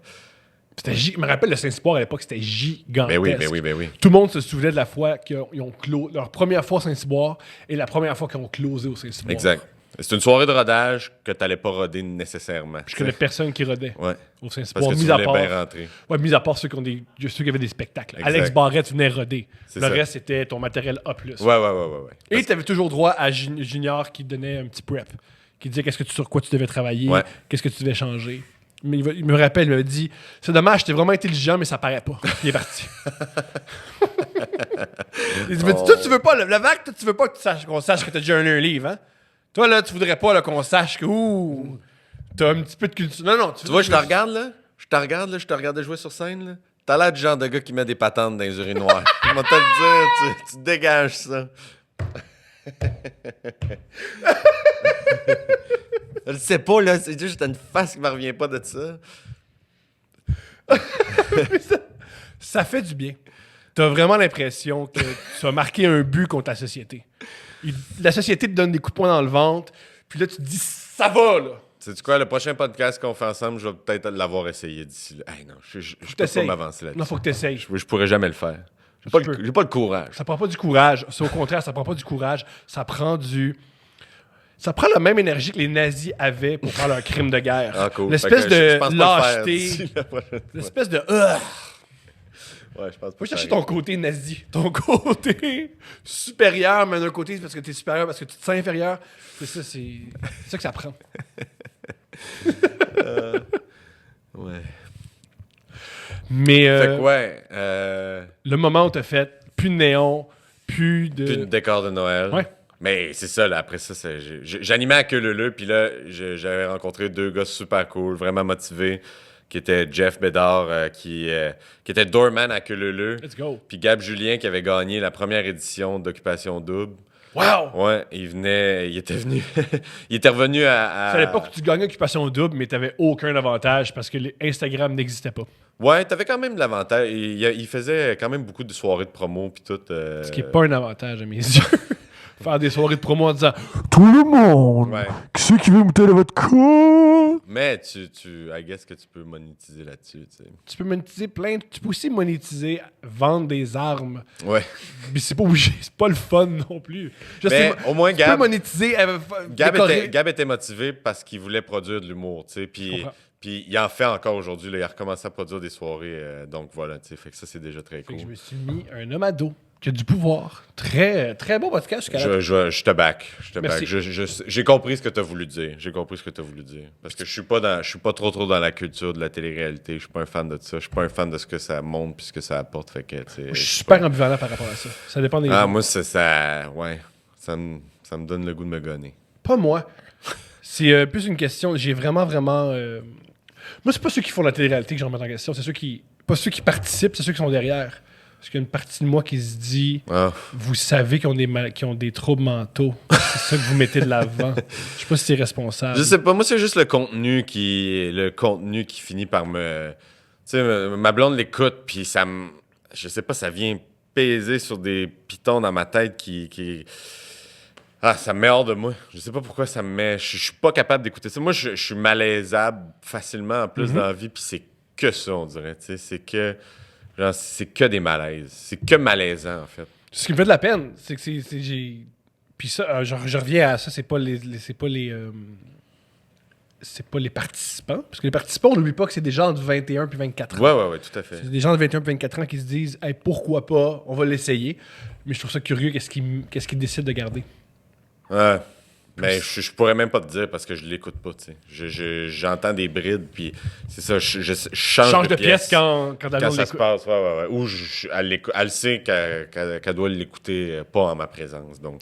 Speaker 3: Je me rappelle, le Saint-Cyboire à l'époque, c'était gigantesque.
Speaker 2: Ben oui.
Speaker 3: Tout le monde se souvenait de la fois qu'ils ont leur première fois au Saint-Cyboire et la première fois qu'ils ont closé au Saint-Cyboire.
Speaker 2: Exact. C'est une soirée de rodage que t'allais pas roder nécessairement.
Speaker 3: Je connais personne qui rodait
Speaker 2: Ouais.
Speaker 3: au
Speaker 2: Parce
Speaker 3: Saint-Cyboire,
Speaker 2: que tu
Speaker 3: mis à
Speaker 2: voulais
Speaker 3: part.
Speaker 2: bien rentrer.
Speaker 3: Ouais, mis à part ceux qui avaient des spectacles.
Speaker 2: Exact.
Speaker 3: Alex Barrette venait roder.
Speaker 2: C'est
Speaker 3: Le
Speaker 2: ça.
Speaker 3: reste, c'était ton matériel A+.
Speaker 2: Ouais.
Speaker 3: Et tu avais toujours droit à Junior qui donnait un petit prep, qui disait sur quoi tu devais travailler,
Speaker 2: Ouais.
Speaker 3: qu'est-ce que tu devais changer. Mais il me rappelle, il m'a dit c'est dommage, t'es vraiment intelligent, mais ça paraît pas. Il est parti. Il m'a dit toi, tu veux pas, le vague, toi, tu veux pas qu'on sache que t'as déjà un livre, hein? Toi, là, tu voudrais pas là, qu'on sache que t'as un petit peu de culture. Non,
Speaker 2: Tu vois, je te regarde, là. Je te regardais jouer sur scène, là. T'as l'air du genre de gars qui met des patentes dans les urinoirs. Je vais te le dire, tu dégages ça. Je le sais pas, là. C'est juste une face qui me revient pas de ça.
Speaker 3: Ça fait du bien. T'as vraiment l'impression que tu as marqué un but contre la société. La société te donne des coups de poing dans le ventre, puis là, tu te dis ça va, là.
Speaker 2: Sais-tu quoi, le prochain podcast qu'on fait ensemble, je vais peut-être l'avoir essayé d'ici là. Hey, non, je peux pas
Speaker 3: T'essayes.
Speaker 2: m'avancer là-dessus.
Speaker 3: Non, faut que t'essayes.
Speaker 2: Je pourrais jamais le faire. J'ai pas le courage.
Speaker 3: Ça prend pas du courage. C'est au contraire, ça prend pas du courage. Ça prend la même énergie que les nazis avaient pour faire leur crime de guerre.
Speaker 2: Ah, cool.
Speaker 3: L'espèce
Speaker 2: Fait que je
Speaker 3: de
Speaker 2: pense pas le faire
Speaker 3: lâcheté.
Speaker 2: d'ici la prochaine fois.
Speaker 3: L'espèce de...
Speaker 2: Ouais, je pense pas.
Speaker 3: Faut chercher ton côté nazi. Ton côté supérieur, mais d'un côté, c'est parce que t'es supérieur, parce que tu te sens inférieur. C'est ça que ça prend.
Speaker 2: Ouais.
Speaker 3: Mais
Speaker 2: Fait que ouais.
Speaker 3: le moment où t'as fait plus de néon, plus de...
Speaker 2: Plus de décor de Noël.
Speaker 3: Ouais.
Speaker 2: Mais c'est ça, là, après ça, j'animais à Queue-Leu-Leu, puis là, j'avais rencontré 2 gars super cool, vraiment motivés, qui étaient Jeff Bédard, qui était doorman à Queue-Leu-Leu,
Speaker 3: Let's go.
Speaker 2: puis Gab Julien, qui avait gagné la première édition d'Occupation Double.
Speaker 3: Wow!
Speaker 2: Ouais, il était venu, il était revenu à...
Speaker 3: À l'époque où tu gagnais Occupation Double, mais t'avais aucun avantage parce que Instagram n'existait pas.
Speaker 2: Ouais, t'avais quand même de l'avantage. Il faisait quand même beaucoup de soirées de promo, puis tout.
Speaker 3: Ce qui n'est pas un avantage à mes yeux. Faire des soirées de promo en disant tout le monde,
Speaker 2: Ouais.
Speaker 3: qui c'est qui veut monter dans votre cour?
Speaker 2: Mais I guess que tu peux monétiser là-dessus, tu sais.
Speaker 3: Tu peux monétiser tu peux aussi monétiser, vendre des armes.
Speaker 2: Ouais.
Speaker 3: Mais c'est pas obligé, c'est pas le fun non plus.
Speaker 2: Mais au moins,
Speaker 3: tu peux
Speaker 2: Gab...
Speaker 3: monétiser,
Speaker 2: Gab était motivé parce qu'il voulait produire de l'humour, tu sais, puis il en fait encore aujourd'hui, là, il a recommencé à produire des soirées, donc voilà, tu sais, fait que ça, c'est déjà très cool.
Speaker 3: Je me suis mis un homme ado qui a du pouvoir. Très, très beau podcast.
Speaker 2: Je te back,
Speaker 3: Merci.
Speaker 2: j'ai compris ce que tu as voulu dire, parce que je suis pas trop dans la culture de la télé-réalité, je suis pas un fan de ça, je suis pas un fan de ce que ça montre puis ce que ça apporte, fait que, tu sais...
Speaker 3: Je suis super ambivalent par rapport à ça. Ça dépend des gens.
Speaker 2: Moi, c'est ça, ouais, ça me donne le goût de me gonner.
Speaker 3: Pas moi. C'est plus une question. J'ai vraiment. Moi, c'est pas ceux qui font la télé-réalité que je remets en question. C'est pas ceux qui participent, c'est ceux qui sont derrière. Parce qu'il y a une partie de moi qui se dit vous savez qu'ils ont des troubles mentaux. C'est ça que vous mettez de l'avant. Je sais pas si c'est responsable.
Speaker 2: Je sais pas, moi, c'est juste le contenu qui finit par me. Tu sais, ma blonde l'écoute, puis ça me. Je sais pas, ça vient peser sur des pitons dans ma tête qui... Ah, ça me met hors de moi. Je sais pas pourquoi ça me met... Je suis pas capable d'écouter ça. Moi, je suis malaisable facilement en plus dans la vie, puis c'est que ça, on dirait. Tu sais, c'est que des malaises. C'est que malaisant, en fait.
Speaker 3: Ce qui me fait de la peine, c'est que j'ai... Puis ça, je reviens à ça, c'est pas les participants. Parce que les participants, on n'oublie pas que c'est des gens de 21 puis 24 ans.
Speaker 2: Ouais, tout à fait.
Speaker 3: C'est des gens de 21 puis 24 ans qui se disent hey, pourquoi pas, on va l'essayer. Mais je trouve ça curieux, qu'est-ce qu'ils décident de garder.
Speaker 2: Ouais. Mais je pourrais même pas te dire parce que je l'écoute pas, tu sais. J'entends des brides, puis c'est ça, je change de pièce
Speaker 3: quand
Speaker 2: ça se passe. Ouais. Ou elle sait qu'elle doit l'écouter pas en ma présence, donc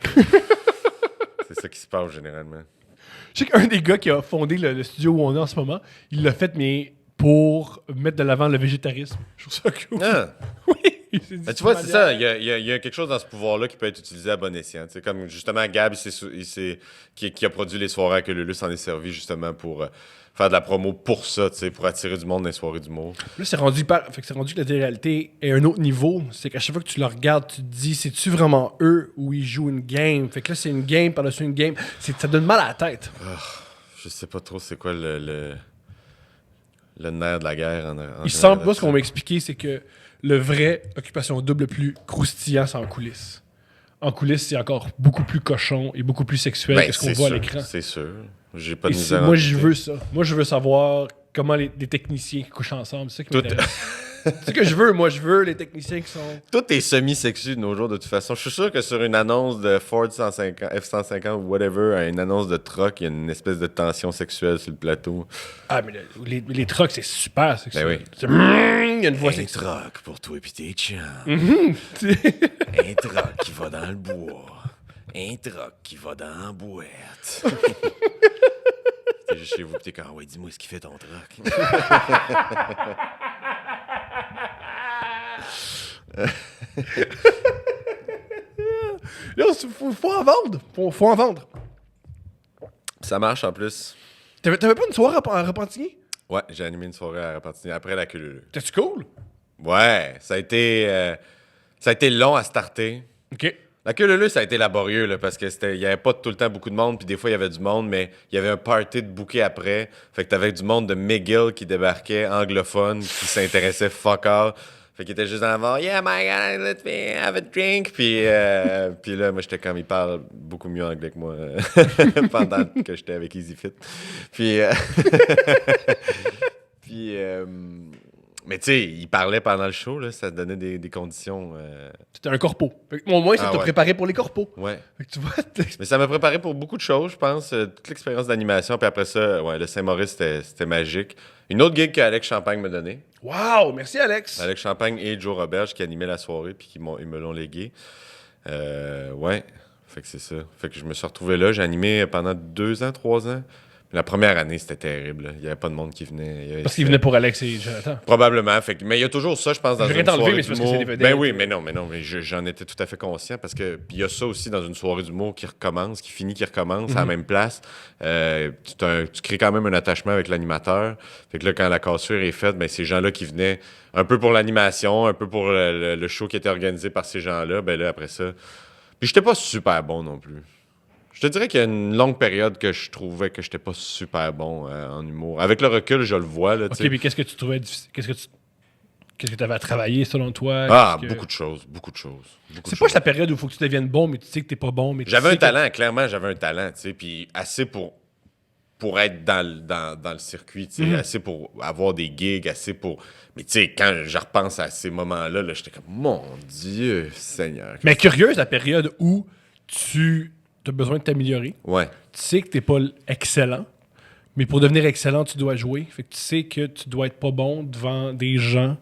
Speaker 2: c'est ça qui se passe généralement.
Speaker 3: Je sais qu'un des gars qui a fondé le studio où on est en ce moment, il l'a fait, mais pour mettre de l'avant le végétarisme. Je trouve ça cool.
Speaker 2: Ah.
Speaker 3: Oui.
Speaker 2: Ben, tu vois, c'est ça. Il y a quelque chose dans ce pouvoir-là qui peut être utilisé à bon escient. Tu sais, comme justement Gab, qui a produit les soirées à Queue-Leu-Leu, s'en est servi justement pour faire de la promo pour ça, tu sais, pour attirer du monde dans les soirées d'humour. Là,
Speaker 3: c'est rendu que la télé-réalité est un autre niveau. C'est qu'à chaque fois que tu le regardes, tu te dis, c'est-tu vraiment eux ou ils jouent une game? Fait que là, c'est une game par-dessus une game. Ça donne mal à la tête.
Speaker 2: Je sais pas trop c'est quoi le nerf de la guerre.
Speaker 3: Il semble pas, ce qu'on m'a expliqué, c'est que le vrai Occupation Double le plus croustillant, c'est en coulisses. En coulisses, c'est encore beaucoup plus cochon et beaucoup plus sexuel que ce qu'on voit à l'écran.
Speaker 2: C'est sûr. J'ai pas de
Speaker 3: misère. Moi, je veux ça. Moi, je veux savoir comment les techniciens couchent ensemble. C'est ça qui m'intéresse. C'est ce que je veux. Moi, je veux les techniciens qui sont...
Speaker 2: Tout est semi-sexu de nos jours, de toute façon. Je suis sûr que sur une annonce de Ford F-150 ou whatever, une annonce de truck, il y a une espèce de tension sexuelle sur le plateau.
Speaker 3: Ah, mais les trucks, c'est super sexuel.
Speaker 2: Ben
Speaker 3: oui. Il y a une voix sexuelle.
Speaker 2: Un truck pour toi et tes chums. Un truck qui va dans le bois. Un truck qui va dans la boîte. T'es juste chez vous, pis t'es quand, ouais, dis-moi ce qu'il fait ton truck.
Speaker 3: Là, faut en vendre. Faut en vendre.
Speaker 2: Ça marche en plus.
Speaker 3: T'avais pas une soirée à Repentigny?
Speaker 2: Ouais, j'ai animé une soirée à Repentigny après la Queue-Leu-Leu.
Speaker 3: T'es-tu cool?
Speaker 2: Ouais, ça a été long à starter.
Speaker 3: OK.
Speaker 2: La Queue-Leu-Leu, ça a été laborieux là, parce que il y avait pas tout le temps beaucoup de monde, puis des fois il y avait du monde, mais il y avait un party de bouquet après. Fait que t'avais du monde de McGill qui débarquait, anglophone, qui s'intéressait fuck all. Fait qu'il était juste en avant, yeah, my God, let me have a drink. Puis là, moi, j'étais comme, il parle beaucoup mieux anglais que moi pendant que j'étais avec EasyFit. Puis Mais tu sais, il parlait pendant le show, là, ça donnait des conditions.
Speaker 3: C'était un corpo. Au moins, ça t'a préparé pour les corpos.
Speaker 2: Ouais.
Speaker 3: Fait que tu vois,
Speaker 2: Mais ça m'a préparé pour beaucoup de choses, je pense. Toute l'expérience d'animation. Puis après ça, le Saint-Maurice, c'était magique. Une autre gig qu'Alex Champagne m'a donnée.
Speaker 3: wow, merci Alex.
Speaker 2: Alex Champagne et Joe Roberge qui animaient la soirée puis ils me l'ont légué. Ouais. Fait que c'est ça. Fait que je me suis retrouvé là. J'ai animé pendant 2 ans, 3 ans. La première année, c'était terrible. Là. Il n'y avait pas de monde qui venait.
Speaker 3: Parce qu'il venait pour Alex et Jonathan.
Speaker 2: Probablement. Mais il y a toujours ça, je pense, dans une soirée
Speaker 3: mais c'est parce que
Speaker 2: d'humour.
Speaker 3: c'est des vedettes.
Speaker 2: Ben oui, mais non. Mais j'en étais tout à fait conscient parce que il y a ça aussi dans une soirée d'humour qui recommence, qui finit, qui recommence à la même place. Tu crées quand même un attachement avec l'animateur. Fait que là, quand la cassure est faite, ben ces gens-là qui venaient un peu pour l'animation, un peu pour le show qui était organisé par ces gens-là, ben là, après ça... Puis j'étais pas super bon non plus. Je te dirais qu'il y a une longue période que je trouvais que j'étais pas super bon en humour. Avec le recul, je le vois. Là,
Speaker 3: OK, puis qu'est-ce que tu trouvais difficile? Qu'est-ce que tu avais à travailler selon toi?
Speaker 2: Beaucoup de choses.
Speaker 3: C'est pas la période où il faut que tu deviennes bon, mais tu sais que t'es pas bon. Mais
Speaker 2: j'avais un talent, clairement, j'avais un talent, tu sais, puis assez pour être dans le circuit, tu sais, assez pour avoir des gigs, assez pour... Mais tu sais, quand je repense à ces moments-là, là, j'étais comme, mon Dieu, Seigneur.
Speaker 3: Mais curieuse, la période où tu as besoin de t'améliorer.
Speaker 2: Ouais.
Speaker 3: Tu sais que t'es pas excellent, mais pour devenir excellent, tu dois jouer. Fait que tu sais que tu dois être pas bon devant des gens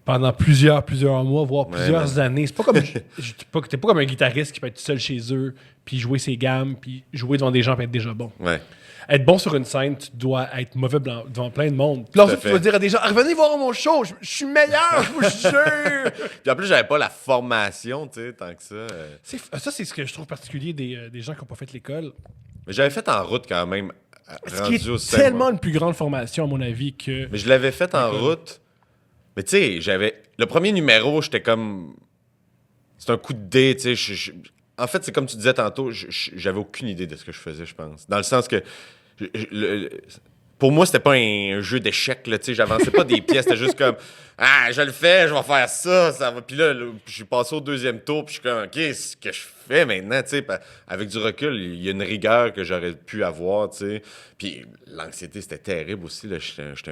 Speaker 3: pendant plusieurs mois, voire plusieurs années. C'est pas comme t'es pas comme un guitariste qui peut être seul chez eux, puis jouer ses gammes, puis jouer devant des gens, puis être déjà bon.
Speaker 2: Ouais.
Speaker 3: Être bon sur une scène, tu dois être mauvais devant plein de monde. Puis ensuite, tu vas dire à des gens, revenez voir mon show, je suis meilleur, je vous jure.
Speaker 2: Puis en plus, j'avais pas la formation, tu sais, tant que ça.
Speaker 3: Ça, c'est ce que je trouve particulier des gens qui n'ont pas fait l'école.
Speaker 2: Mais j'avais fait en route quand même.
Speaker 3: Ce qui est tellement une plus grande formation, à mon avis, que...
Speaker 2: Mais je l'avais fait en route. Mais tu sais, j'avais... Le premier numéro, j'étais comme... C'est un coup de dé, tu sais. En fait, c'est comme tu disais tantôt, j'avais aucune idée de ce que je faisais, je pense. Dans le sens que... Pour moi, c'était pas un jeu d'échecs, là, tu sais. J'avançais pas des pièces, c'était juste comme... Ah, je le fais, je vais faire ça, ça va. Puis là, je suis passé au deuxième tour, puis je suis comme, OK, ce que je fais maintenant, tu sais, avec du recul, il y a une rigueur que j'aurais pu avoir, tu sais. Puis l'anxiété, c'était terrible aussi, là. J'étais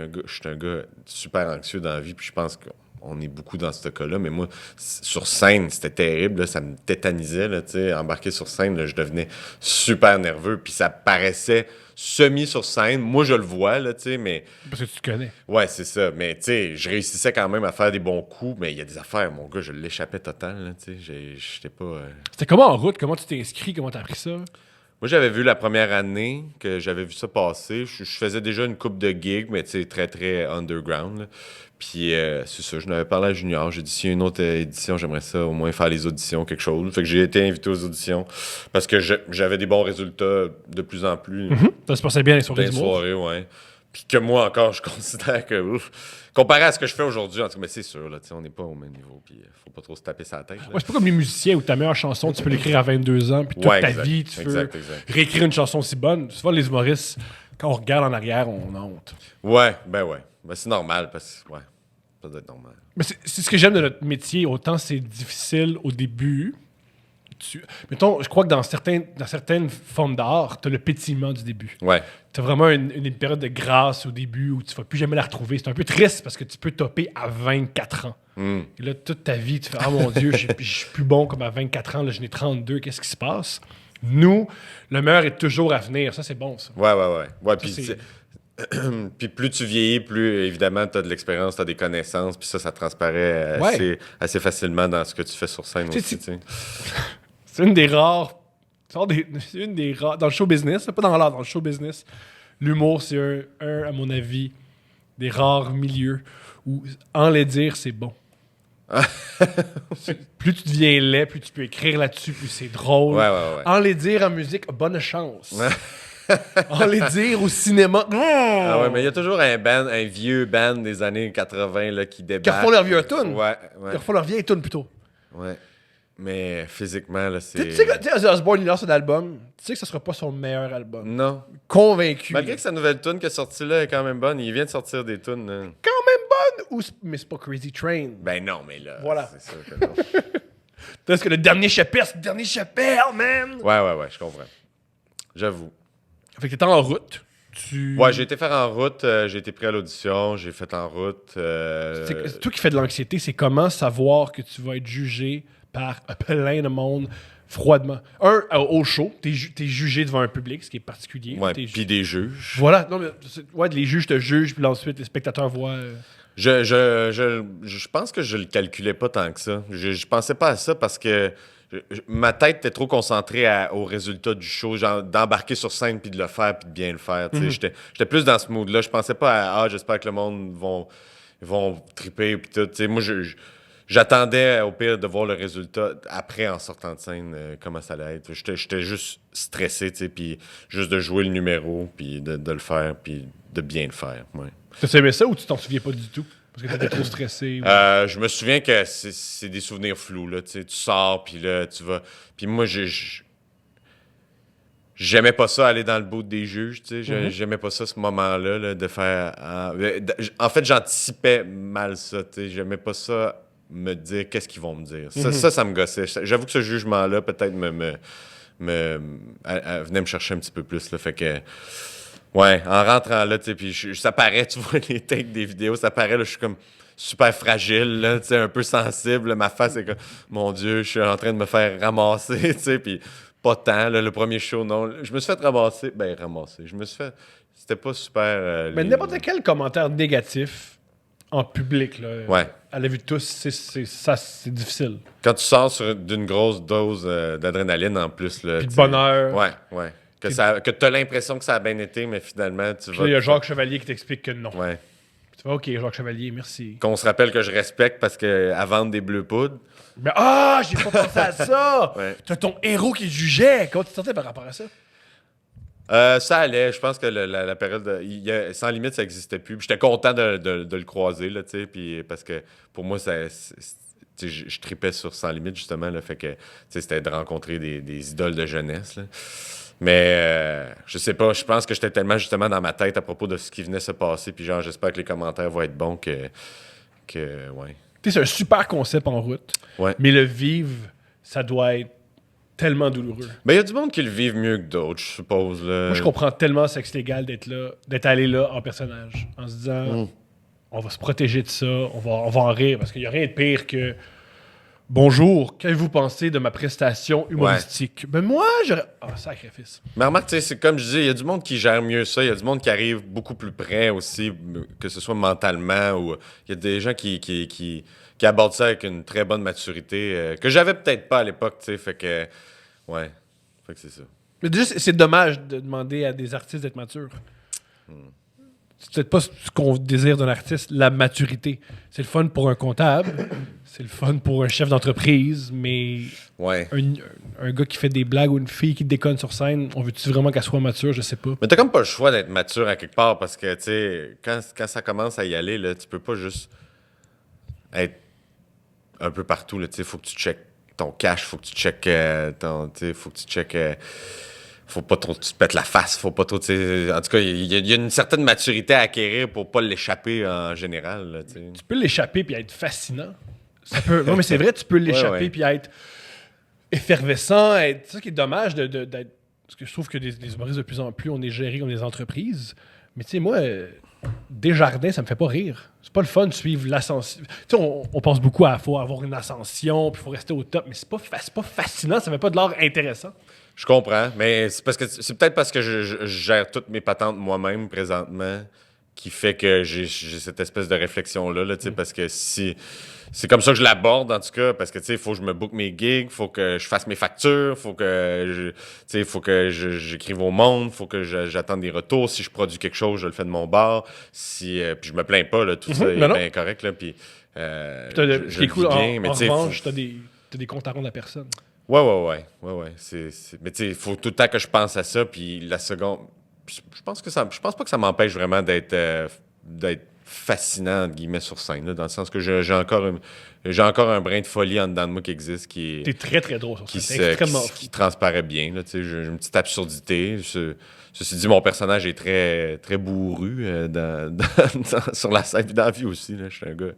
Speaker 2: un gars super anxieux dans la vie, puis je pense qu'on est beaucoup dans ce cas-là, mais moi, sur scène, c'était terrible, là, ça me tétanisait, là, tu sais. Embarquer sur scène, là, je devenais super nerveux, puis ça paraissait semi sur scène. Moi, je le vois, là, tu sais, mais...
Speaker 3: Parce que tu te connais.
Speaker 2: Ouais, c'est ça. Mais, tu sais, je réussissais quand même à faire des bons coups, mais il y a des affaires, mon gars, je l'échappais total, là, tu sais. J'étais pas...
Speaker 3: C'était comment en route? Comment tu t'es inscrit? Comment t'as appris ça?
Speaker 2: Moi, j'avais vu la première année que j'avais vu ça passer. Je faisais déjà une coupe de gigs, mais, tu sais, très, très underground, là. Puis, c'est ça, je n'avais parlé à Junior. J'ai dit, s'il y a une autre édition, j'aimerais ça au moins faire les auditions, quelque chose. Fait que j'ai été invité aux auditions parce que j'avais des bons résultats de plus en plus.
Speaker 3: Ça se passait bien les soirées d'humour.
Speaker 2: Soirées, ouais. Puis que moi, encore, je considère que, comparé à ce que je fais aujourd'hui, en tout cas, mais c'est sûr, là, on n'est pas au même niveau. Puis, faut pas trop se taper sa tête.
Speaker 3: Ouais, c'est pas comme les musiciens où ta meilleure chanson, tu peux l'écrire à 22 ans, puis toute ta vie, tu veux réécrire une chanson si bonne. Souvent, les humoristes, quand on regarde en arrière, on a honte.
Speaker 2: Ouais. Ben, c'est normal parce que, ça doit être normal.
Speaker 3: Mais c'est ce que j'aime de notre métier. Autant c'est difficile au début. Mettons, je crois que dans certaines formes d'art, tu as le pétillement du début.
Speaker 2: Ouais.
Speaker 3: Tu as vraiment une période de grâce au début où tu vas plus jamais la retrouver. C'est un peu triste parce que tu peux topper à 24 ans. Et là, toute ta vie, tu fais « Ah mon Dieu, je suis plus bon comme à 24 ans, là, je n'ai 32, qu'est-ce qui se passe? » Nous, le meilleur est toujours à venir. Ça, c'est bon, ça.
Speaker 2: Ouais, puis plus tu vieillis, plus évidemment tu as de l'expérience, tu as des connaissances, puis ça transparaît assez facilement dans ce que tu fais sur scène aussi.
Speaker 3: C'est une des rares. C'est une des rares. Dans le show business, pas dans l'art, dans le show business, l'humour, c'est à mon avis, des rares milieux où enlaidir, c'est bon. Plus tu deviens laid, plus tu peux écrire là-dessus, plus c'est drôle.
Speaker 2: Ouais.
Speaker 3: Enlaidir en musique, bonne chance. Enlaidir au cinéma.
Speaker 2: Ah ouais, mais il y a toujours un vieux band des années 80 là, qui débarque.
Speaker 3: Qui refont leur vieux tune.
Speaker 2: Ouais.
Speaker 3: Ils refont leur vieille tune plutôt.
Speaker 2: Ouais. Mais physiquement, là, c'est...
Speaker 3: Tu sais que Osbourne, il lance un album, tu sais que ce sera pas son meilleur album.
Speaker 2: Non.
Speaker 3: Convaincu.
Speaker 2: Malgré que sa nouvelle tune qui est sortie là est quand même bonne, il vient de sortir des tunes.
Speaker 3: Quand même bonne! Mais c'est pas Crazy Train.
Speaker 2: Ben non, mais là,
Speaker 3: voilà.
Speaker 2: C'est sûr que non.
Speaker 3: Parce que le dernier chapitre, c'est le dernier chapitre, man!
Speaker 2: Ouais, je comprends. J'avoue.
Speaker 3: Fait que t'étais en route.
Speaker 2: Ouais, j'ai été faire en route, j'ai été pris à l'audition, j'ai fait en route.
Speaker 3: C'est toi qui fais de l'anxiété, c'est comment savoir que tu vas être jugé par plein de monde froidement. Au show, t'es jugé devant un public, ce qui est particulier.
Speaker 2: Ouais, puis des juges.
Speaker 3: Voilà, non, mais les juges te jugent, puis ensuite les spectateurs voient.
Speaker 2: Je pense que je le calculais pas tant que ça. Je pensais pas à ça parce que ma tête était trop concentrée au résultat du show, genre d'embarquer sur scène puis de le faire puis de bien le faire. J'étais plus dans ce mood-là. Je pensais pas à j'espère que le monde vont triper puis tout. Moi, j'attendais au pire de voir le résultat après en sortant de scène, comment ça allait être. J'étais juste stressé, puis juste de jouer le numéro puis de le faire puis de bien le faire. Ouais.
Speaker 3: T'as aimé ça ou tu t'en souviens pas du tout? Parce que t'étais trop stressé.
Speaker 2: Je me souviens que c'est des souvenirs flous. Là, tu sors, puis là, tu vas... Puis moi, j'aimais pas ça, aller dans le bout des juges. J'aimais pas ça, ce moment-là, là, de faire... En fait, j'anticipais mal ça. J'aimais pas ça, me dire qu'est-ce qu'ils vont me dire. Ça me gossait. J'avoue que ce jugement-là, peut-être, venait me chercher un petit peu plus. Là, fait que... Ouais, en rentrant là, tu sais, puis ça paraît, tu vois les takes des vidéos, ça paraît, là, je suis comme super fragile, là, tu sais, un peu sensible, là, ma face est comme, mon Dieu, je suis en train de me faire ramasser, tu sais, puis pas tant, là, le premier show, non, je me suis fait ramasser, je me suis fait, c'était pas super...
Speaker 3: Mais n'importe quel commentaire négatif en public, là,
Speaker 2: ouais.
Speaker 3: à la vue de tous, c'est difficile.
Speaker 2: Quand tu sors d'une grosse dose d'adrénaline en plus, là,
Speaker 3: puis de bonheur.
Speaker 2: Ouais. Que tu as l'impression que ça a bien été, mais finalement, tu vas...
Speaker 3: Il y a Jacques Chevalier qui t'explique que non.
Speaker 2: Ouais.
Speaker 3: Tu vas, OK, Jacques Chevalier, merci.
Speaker 2: Qu'on se rappelle que je respecte parce qu'à vendre des bleus poudres...
Speaker 3: Mais j'ai pas pensé à ça!
Speaker 2: Ouais.
Speaker 3: T'as ton héros qui jugeait. Comment tu te sentais par rapport à ça?
Speaker 2: Ça allait. Je pense que la période... Sans limite, ça n'existait plus. Puis j'étais content de le croiser, là, tu sais, puis parce que pour moi, je tripais sur Sans limite, justement, là, fait que c'était de rencontrer des idoles de jeunesse, là. Mais je sais pas, je pense que j'étais tellement justement dans ma tête à propos de ce qui venait se passer, puis genre j'espère que les commentaires vont être bons que ouais.
Speaker 3: C'est un super concept en route,
Speaker 2: Ouais.
Speaker 3: mais le vivre, ça doit être tellement douloureux.
Speaker 2: Mais il y a du monde qui le vivent mieux que d'autres, je suppose. Là.
Speaker 3: Moi, je comprends tellement Sexe Légal d'être allé là en personnage, en se disant on va se protéger de ça, on va en rire, parce qu'il n'y a rien de pire que bonjour, qu'avez-vous pensé de ma prestation humoristique? Ouais. Ben moi, j'aurais... sacrifice.
Speaker 2: Mais remarque, c'est comme je disais, il y a du monde qui gère mieux ça. Il y a du monde qui arrive beaucoup plus près aussi, que ce soit mentalement ou... Il y a des gens qui abordent ça avec une très bonne maturité, que j'avais peut-être pas à l'époque, tu sais, fait que... Ouais, fait que c'est ça.
Speaker 3: Mais déjà, c'est dommage de demander à des artistes d'être matures. C'est peut-être pas ce qu'on désire d'un artiste, la maturité. C'est le fun pour un comptable, c'est le fun pour un chef d'entreprise, mais
Speaker 2: ouais.
Speaker 3: un gars qui fait des blagues ou une fille qui déconne sur scène, on veut-tu vraiment qu'elle soit mature? Je sais pas.
Speaker 2: Mais t'as comme pas le choix d'être mature à quelque part parce que, tu sais, quand ça commence à y aller, là, tu peux pas juste être un peu partout. Tu sais, faut que tu checkes ton cash, faut que tu checkes faut que tu checkes... faut pas trop tu te pètes la face, faut pas trop, tu sais, en tout cas, il y a une certaine maturité à acquérir pour pas l'échapper en général, là, tu sais.
Speaker 3: Tu peux l'échapper puis être fascinant. Non, mais c'est vrai, tu peux l'échapper puis être effervescent, c'est ça qui est dommage d'être... Parce que je trouve que des humoristes, de plus en plus, on est gérés comme des entreprises. Mais tu sais, moi, Desjardins, ça me fait pas rire. C'est pas le fun de suivre l'ascension. Tu sais, on pense beaucoup à faut avoir une ascension, puis il faut rester au top, mais c'est pas fascinant, ça fait pas de l'art intéressant.
Speaker 2: Je comprends, mais c'est peut-être parce que je gère toutes mes patentes moi-même présentement qui fait que j'ai cette espèce de réflexion-là, là, parce que si... C'est comme ça que je l'aborde, en tout cas, parce que, tu sais, il faut que je me book mes gigs, il faut que je fasse mes factures, il faut que j'écrive au monde, il faut que j'attende des retours. Si je produis quelque chose, je le fais de mon bord. Puis je me plains pas, là, tout ça est bien correct, là, puis je le vis bien. Mais
Speaker 3: en revanche, t'as des comptes à rendre à personne.
Speaker 2: Ouais. Mais tu sais, il faut tout le temps que je pense à ça, puis la seconde... Je pense pas que ça m'empêche vraiment d'être fascinant, entre guillemets, sur scène, là, dans le sens que j'ai encore un brin de folie en dedans de moi qui existe, qui est...
Speaker 3: T'es très, très drôle sur scène.
Speaker 2: Qui transparaît bien, là, tu sais, j'ai une petite absurdité. Ceci dit, mon personnage est très, très bourru sur la scène, puis dans la vie aussi, là, je suis un gars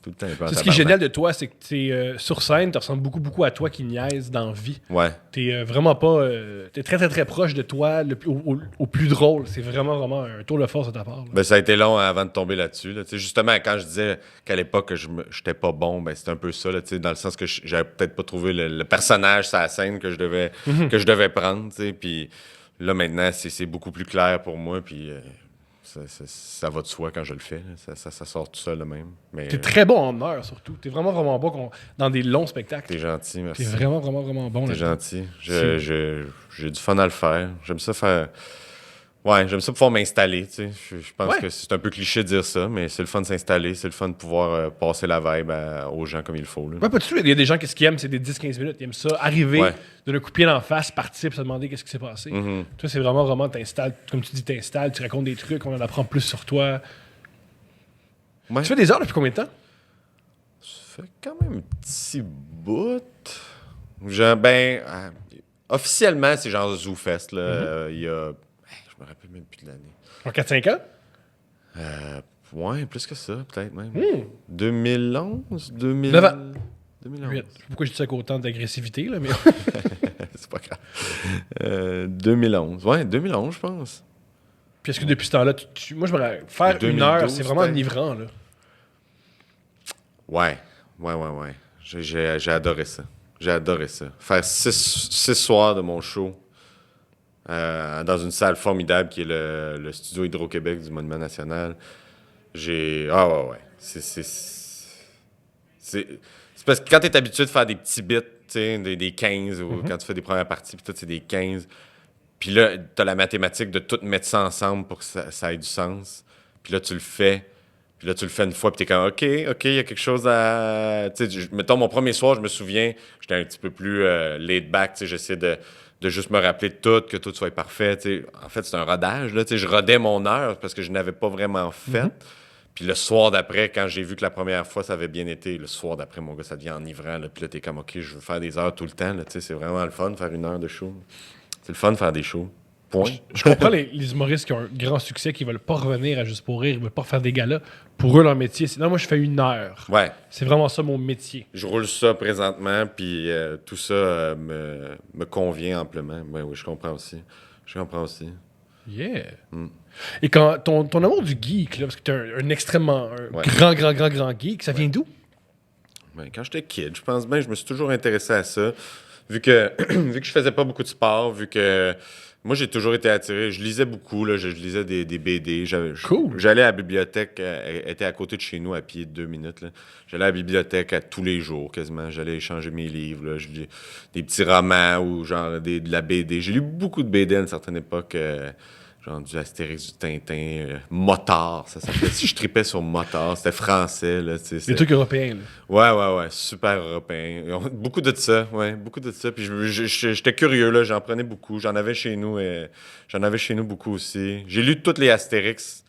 Speaker 2: Tout le temps un peu en
Speaker 3: Ce qui est
Speaker 2: tabarnak.
Speaker 3: génial de toi, c'est que t'es sur scène, tu ressembles beaucoup à toi qui niaise dans la vie.
Speaker 2: Ouais.
Speaker 3: T'es vraiment pas. T'es très, très, très proche de toi, au plus drôle. C'est vraiment un tour de force de ta part. Là.
Speaker 2: Ben, ça a été long avant de tomber là-dessus. Là. Tu sais, justement, quand je disais qu'à l'époque que j'étais pas bon, ben, c'était un peu ça, là, tu sais, dans le sens que j'avais peut-être pas trouvé le personnage sur la scène que je devais prendre. Tu sais, puis là, maintenant, c'est beaucoup plus clair pour moi. Puis ça va de soi quand je le fais. Là. Ça sort tout seul de même. Mais
Speaker 3: T'es très bon en heure, surtout. T'es vraiment bon dans des longs spectacles.
Speaker 2: t'es gentil, merci.
Speaker 3: T'es vraiment bon.
Speaker 2: T'es
Speaker 3: là.
Speaker 2: gentil. J'ai du fun à le faire. J'aime ça faire. Ouais, j'aime ça pouvoir m'installer, tu sais. Je pense
Speaker 3: Ouais.
Speaker 2: que c'est un peu cliché de dire ça, mais c'est le fun de s'installer, c'est le fun de pouvoir passer la vibe aux gens comme il faut. Là.
Speaker 3: Ouais, pas du tout. Il y a des gens qui ce qu'ils aiment, c'est des 10-15 minutes. Ils aiment ça. Arriver,
Speaker 2: Ouais.
Speaker 3: donner un coup de pied d'en face, partir, puis se demander qu'est-ce qui s'est passé.
Speaker 2: Mhm.
Speaker 3: Toi, c'est vraiment, t'installes, comme tu dis, t'installes, tu racontes des trucs, on en apprend plus sur toi.
Speaker 2: Ouais.
Speaker 3: Tu fais des heures depuis combien de temps?
Speaker 2: Ça fait quand même un petit bout. Officiellement, c'est genre ZooFest, là. Il y a. Je me rappelle même plus de l'année.
Speaker 3: En 4-5 ans?
Speaker 2: Ouais, plus que ça, peut-être même. 2011,
Speaker 3: 9 ans.
Speaker 2: 2011.
Speaker 3: 8. Pourquoi je dis ça avec autant d'agressivité, là, mais...
Speaker 2: C'est pas grave. 2011. Ouais, 2011, je pense.
Speaker 3: Puis est-ce que depuis ce temps-là, moi, je me faire
Speaker 2: 2012,
Speaker 3: une heure, c'est vraiment
Speaker 2: peut-être.
Speaker 3: enivrant, là.
Speaker 2: Ouais. J'ai adoré ça. J'ai adoré ça. Faire 6 soirs de mon show dans une salle formidable qui est le studio Hydro-Québec du Monument National. Ah ouais. C'est parce que quand t'es habitué de faire des petits bits, tu sais, des 15, ou quand tu fais des premières parties, puis tout, c'est des 15. Puis là, t'as la mathématique de tout mettre ça ensemble pour que ça ait du sens. Puis là, tu le fais. Puis là, tu le fais une fois, puis t'es comme, OK, il y a quelque chose à... Tu sais, mettons, mon premier soir, je me souviens, j'étais un petit peu plus laid back, tu sais, j'essayais de juste me rappeler de tout, que tout soit parfait, tu sais. En fait, c'est un rodage, là, tu sais, je rodais mon heure parce que je n'avais pas vraiment fait. Puis le soir d'après, quand j'ai vu que la première fois, ça avait bien été, le soir d'après, mon gars, ça devient enivrant, là. Puis là, t'es comme, OK, je veux faire des heures tout le temps, là, tu sais, c'est vraiment le fun de faire une heure de show. C'est le fun de faire des shows. Point.
Speaker 3: Je comprends les humoristes qui ont un grand succès, qui veulent pas revenir à Juste pour rire, ils veulent pas refaire des galas. Pour eux, leur métier, c'est non, moi, je fais une heure.
Speaker 2: Ouais.
Speaker 3: C'est vraiment ça, mon métier.
Speaker 2: Je roule ça présentement, puis tout ça me convient amplement. Ouais, oui, je comprends aussi.
Speaker 3: Yeah. Et quand ton amour du geek, là, parce que t'es un extrêmement
Speaker 2: Ouais.
Speaker 3: grand geek, ça vient d'où?
Speaker 2: Ben, quand j'étais kid, je pense bien, je me suis toujours intéressé à ça. Vu que je faisais pas beaucoup de sport, vu que moi, j'ai toujours été attiré. Je lisais beaucoup, là, je lisais des BD.
Speaker 3: Cool.
Speaker 2: J'allais à la bibliothèque, elle était à côté de chez nous, à pied de 2 minutes. Là. J'allais à la bibliothèque tous les jours, quasiment. J'allais échanger mes livres. Là. Je lis des petits romans ou genre de la BD. J'ai lu beaucoup de BD à une certaine époque. Genre du Astérix, du Tintin, Motard, ça s'appelait. Je tripais sur Motard, c'était français. Là,
Speaker 3: Des trucs européens, là.
Speaker 2: Ouais, super européen. Beaucoup de ça, ouais, beaucoup de ça. Puis j'étais curieux, là, j'en prenais beaucoup. J'en avais chez nous beaucoup aussi. J'ai lu toutes les Astérix.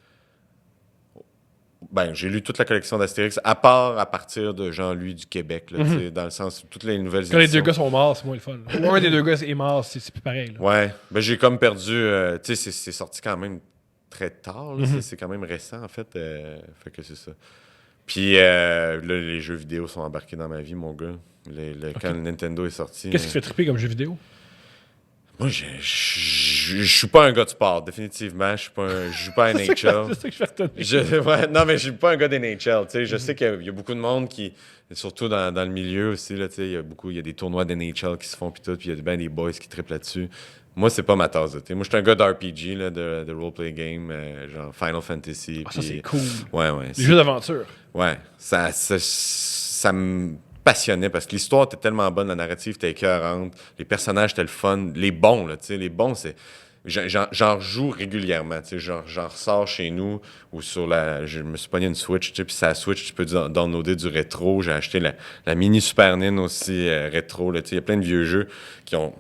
Speaker 2: Ben, j'ai lu toute la collection d'Astérix, à partir de Jean-Louis du Québec, là, tu sais, dans le sens où toutes les nouvelles
Speaker 3: Quand les deux
Speaker 2: éditions.
Speaker 3: gars sont morts, c'est moins le fun. Ou un des deux gars est mort, c'est plus pareil. Là.
Speaker 2: Ouais, ben j'ai comme perdu. Tu sais, c'est sorti quand même très tard. Là, c'est quand même récent, en fait. Fait que c'est ça. Puis là, les jeux vidéo sont embarqués dans ma vie, mon gars. Quand le Nintendo est sorti.
Speaker 3: Qu'est-ce qui te fait triper comme jeu vidéo?
Speaker 2: Moi, je suis pas un gars de sport, définitivement. Je joue pas à NHL.
Speaker 3: C'est ça que je fais retenir.
Speaker 2: Ouais, non, mais je suis pas un gars d'NHL. Tu sais, je sais qu'il y a beaucoup de monde qui, surtout dans le milieu aussi, là, tu sais, il y a des tournois d'NHL qui se font, puis tout, puis il y a bien des boys qui trippent là-dessus. Moi, c'est pas ma tasse de thé. Moi, je suis un gars d'RPG, là, de roleplay game, genre Final Fantasy.
Speaker 3: Ah, ça,
Speaker 2: puis-
Speaker 3: c'est cool.
Speaker 2: Ouais.
Speaker 3: Les jeux d'aventure.
Speaker 2: Ouais, ça me passionnait parce que l'histoire était tellement bonne, la narrative était écœurante, les personnages étaient le fun, les bons, là, tu sais, les bons, c'est... J'en joue régulièrement, tu sais, j'en ressors chez nous ou je me suis pogné une Switch, tu sais, puis sa Switch, tu peux downloader du rétro, j'ai acheté la mini Super Nintendo aussi rétro, là, tu sais, il y a plein de vieux jeux qui ont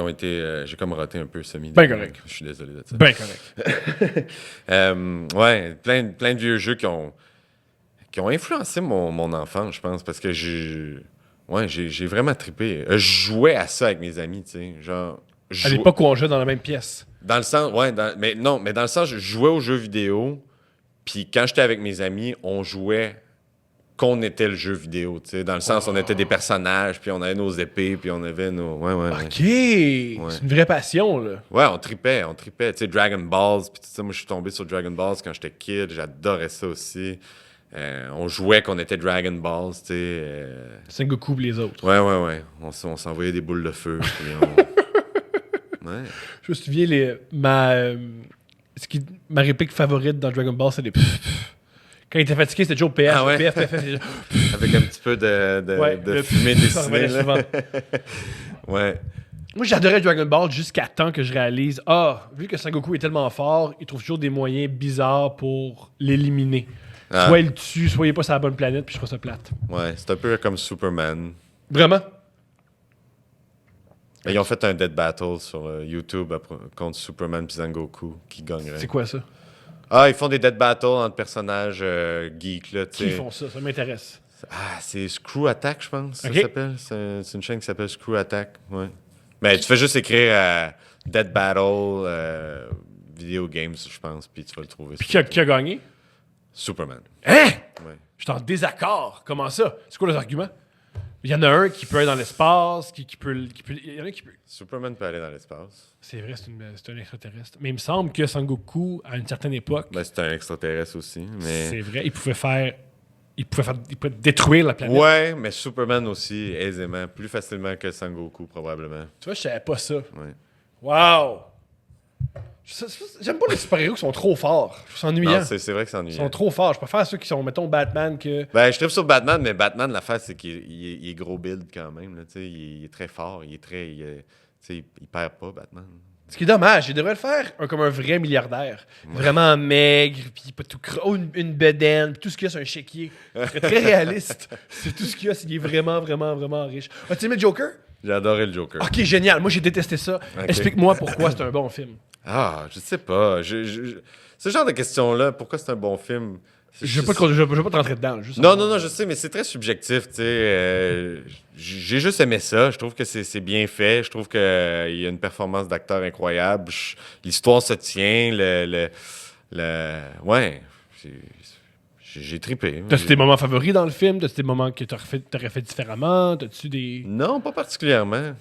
Speaker 2: été... j'ai comme raté un peu semi.
Speaker 3: Ben correct.
Speaker 2: Je suis désolé de ça.
Speaker 3: Ben correct.
Speaker 2: Ouais, plein de vieux jeux qui ont influencé mon enfance, je pense, parce que j'ai vraiment trippé. Je jouais à ça avec mes amis, tu sais, genre...
Speaker 3: À l'époque où on jouait dans la même pièce.
Speaker 2: Dans le sens, ouais, mais dans le sens, je jouais aux jeux vidéo, puis quand j'étais avec mes amis, on jouait qu'on était le jeu vidéo, tu sais. Dans le sens, on était des personnages, puis on avait nos épées, puis on avait nos... Ouais.
Speaker 3: OK! C'est une vraie passion, là.
Speaker 2: Ouais, on tripait. Tu sais, Dragon Balls, puis tout ça. Moi, je suis tombé sur Dragon Balls quand j'étais kid. J'adorais ça aussi. On jouait qu'on était Dragon Balls, tu sais.
Speaker 3: Sengoku et les autres.
Speaker 2: Ouais. On s'envoyait des boules de feu, puis Ouais.
Speaker 3: Je me souviens, ma réplique favorite dans Dragon Ball, c'est les... Quand il était fatigué, c'était toujours PF.
Speaker 2: Ah ouais?
Speaker 3: PF.
Speaker 2: Avec un petit peu de fumée dessinée. Là. Ouais.
Speaker 3: Moi, j'adorais Dragon Ball jusqu'à temps que je réalise, vu que Sengoku est tellement fort, il trouve toujours des moyens bizarres pour l'éliminer. Soit il le tue, soit il n'est pas sur la bonne planète, puis je trouve ça plate.
Speaker 2: Ouais, c'est un peu comme Superman.
Speaker 3: Vraiment?
Speaker 2: Et ils ont fait un dead battle sur YouTube contre Superman et Zangoku qui gagnerait.
Speaker 3: C'est quoi ça?
Speaker 2: Ils font des dead battles entre personnages geeks, là, tu sais.
Speaker 3: Qui font ça? Ça m'intéresse.
Speaker 2: C'est Screw Attack, je pense,
Speaker 3: Ok.
Speaker 2: ça s'appelle. C'est une chaîne qui s'appelle Screw Attack, ouais. Mais tu fais juste écrire Dead Battle Video Games, je pense, puis tu vas le trouver.
Speaker 3: Puis qui a gagné?
Speaker 2: Superman.
Speaker 3: Hein?
Speaker 2: Ouais.
Speaker 3: Je suis en désaccord. Comment ça? C'est quoi les arguments? Il y en a un qui peut aller dans l'espace, qui peut... Il y en a un qui peut...
Speaker 2: Superman peut aller dans l'espace.
Speaker 3: C'est vrai, c'est un extraterrestre. Mais il me semble que Sangoku, à une certaine époque,
Speaker 2: Ben, c'est un extraterrestre aussi, mais...
Speaker 3: c'est vrai, il pouvait détruire la planète.
Speaker 2: Ouais, mais Superman aussi, aisément, plus facilement que Sangoku, probablement.
Speaker 3: Tu vois, je savais pas ça.
Speaker 2: Ouais.
Speaker 3: Wow! J'aime pas les super-héros qui sont trop forts. Je trouve ça ennuyant.
Speaker 2: Non, c'est vrai que c'est
Speaker 3: Ils
Speaker 2: ennuyant.
Speaker 3: sont trop forts. Je préfère ceux qui sont, mettons, Batman que...
Speaker 2: Ben, je tripe sur Batman, mais Batman, l'affaire, c'est qu'il est gros build quand même. Là, il est très fort. Il perd pas, Batman.
Speaker 3: Ce qui est dommage, il devrait le faire comme un vrai milliardaire. Vraiment maigre, puis pas tout une bedaine, puis tout ce qu'il y a, c'est un chéquier. Ce serait très réaliste. C'est tout ce qu'il y a, s'il est vraiment, vraiment, vraiment riche. As-tu aimé Joker?
Speaker 2: J'ai adoré le Joker.
Speaker 3: Ok, génial. Moi, j'ai détesté ça.
Speaker 2: Ok.
Speaker 3: Explique-moi pourquoi c'est un bon film.
Speaker 2: Je sais pas. Ce genre de questions-là, pourquoi c'est un bon film?
Speaker 3: Je veux pas te rentrer dedans. Juste
Speaker 2: Non, je sais, mais c'est très subjectif, tu sais. J'ai juste aimé ça. Je trouve que c'est bien fait. Je trouve qu'il y a une performance d'acteur incroyable. L'histoire se tient. Ouais. J'ai trippé.
Speaker 3: T'as-tu tes moments favoris dans le film? T'as-tu des moments que t'aurais fait différemment? T'as-tu des...
Speaker 2: Non, pas particulièrement.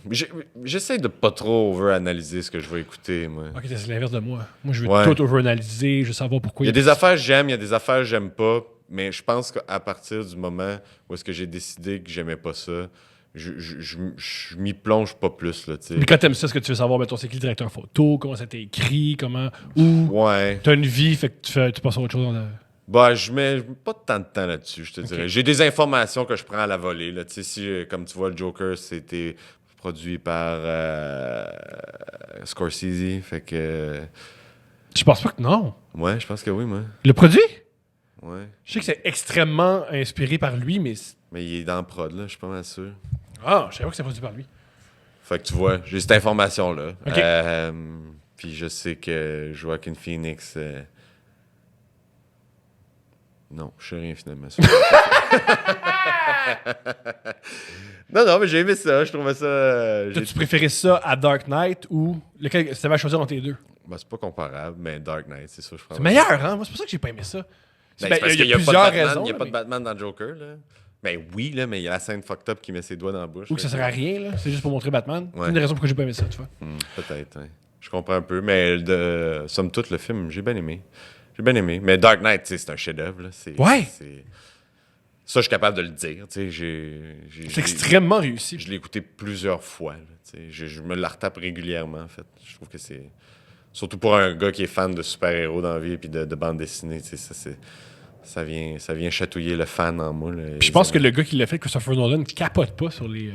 Speaker 2: J'essaie de pas trop over-analyser ce que je vais écouter, moi.
Speaker 3: Ok, c'est l'inverse de moi. Moi, je veux
Speaker 2: Ouais.
Speaker 3: tout over-analyser. Je veux savoir pourquoi...
Speaker 2: Il y a des affaires que j'aime, il y a des affaires que j'aime pas, mais je pense qu'à partir du moment où est-ce que j'ai décidé que j'aimais pas ça, je m'y plonge pas plus, là, tu sais.
Speaker 3: Mais quand t'aimes ça, ce que tu veux savoir, mettons, c'est qui le directeur photo, comment ça a été écrit, où
Speaker 2: Ouais.
Speaker 3: t'as une vie, fait que tu passes à autre chose.
Speaker 2: Bah, je mets pas tant de temps là-dessus, je te dirais. J'ai des informations que je prends à la volée, là. Tu sais, si, comme tu vois, le Joker, c'était produit par Scorsese, fait que...
Speaker 3: Je pense pas que non.
Speaker 2: Ouais, je pense que oui, moi.
Speaker 3: Le produit?
Speaker 2: Ouais.
Speaker 3: Je sais que c'est extrêmement inspiré par lui, mais...
Speaker 2: Mais il est dans le prod, là, je suis pas mal sûr.
Speaker 3: Ah, je savais pas que c'est produit par lui.
Speaker 2: Fait que tu vois, j'ai cette information-là.
Speaker 3: Ok.
Speaker 2: Puis je sais que Joaquin Phoenix... Non, je sais rien finalement. non, mais j'ai aimé ça. Je trouvais ça...
Speaker 3: T'as-tu préféré ça à Dark Knight ou lequel ça va choisir entre les deux?
Speaker 2: Ben, c'est pas comparable, mais Dark Knight, c'est ça, je pense.
Speaker 3: C'est meilleur, hein? Moi, c'est pour ça que j'ai pas aimé ça.
Speaker 2: Ben, c'est parce
Speaker 3: il
Speaker 2: qu'il
Speaker 3: y a
Speaker 2: pas de
Speaker 3: plusieurs
Speaker 2: Batman,
Speaker 3: raisons.
Speaker 2: il n'y a pas de
Speaker 3: mais-
Speaker 2: Batman dans Joker, là. Ben oui, là, mais il y a la scène fucked up qui met ses doigts dans la bouche.
Speaker 3: Ou que ça sert à rien, là. C'est juste pour montrer Batman.
Speaker 2: Ouais.
Speaker 3: C'est une des raisons pourquoi j'ai pas aimé ça, tu vois.
Speaker 2: Peut-être, ouais. Je comprends un peu, mais somme toute, le film, j'ai bien aimé. Mais Dark Knight, tu sais, c'est un chef-d'œuvre, là.
Speaker 3: Ouais.
Speaker 2: Ça, je suis capable de le dire, tu sais.
Speaker 3: C'est extrêmement réussi.
Speaker 2: Je l'ai écouté plusieurs fois, là, tu sais. Je me la retape régulièrement, en fait. Je trouve que c'est... Surtout pour un gars qui est fan de super-héros dans la vie et puis de bande dessinée, tu sais, ça vient chatouiller le fan en moi. Là,
Speaker 3: Puis je pense que le gars qui l'a fait, Christopher Nolan, capote pas sur les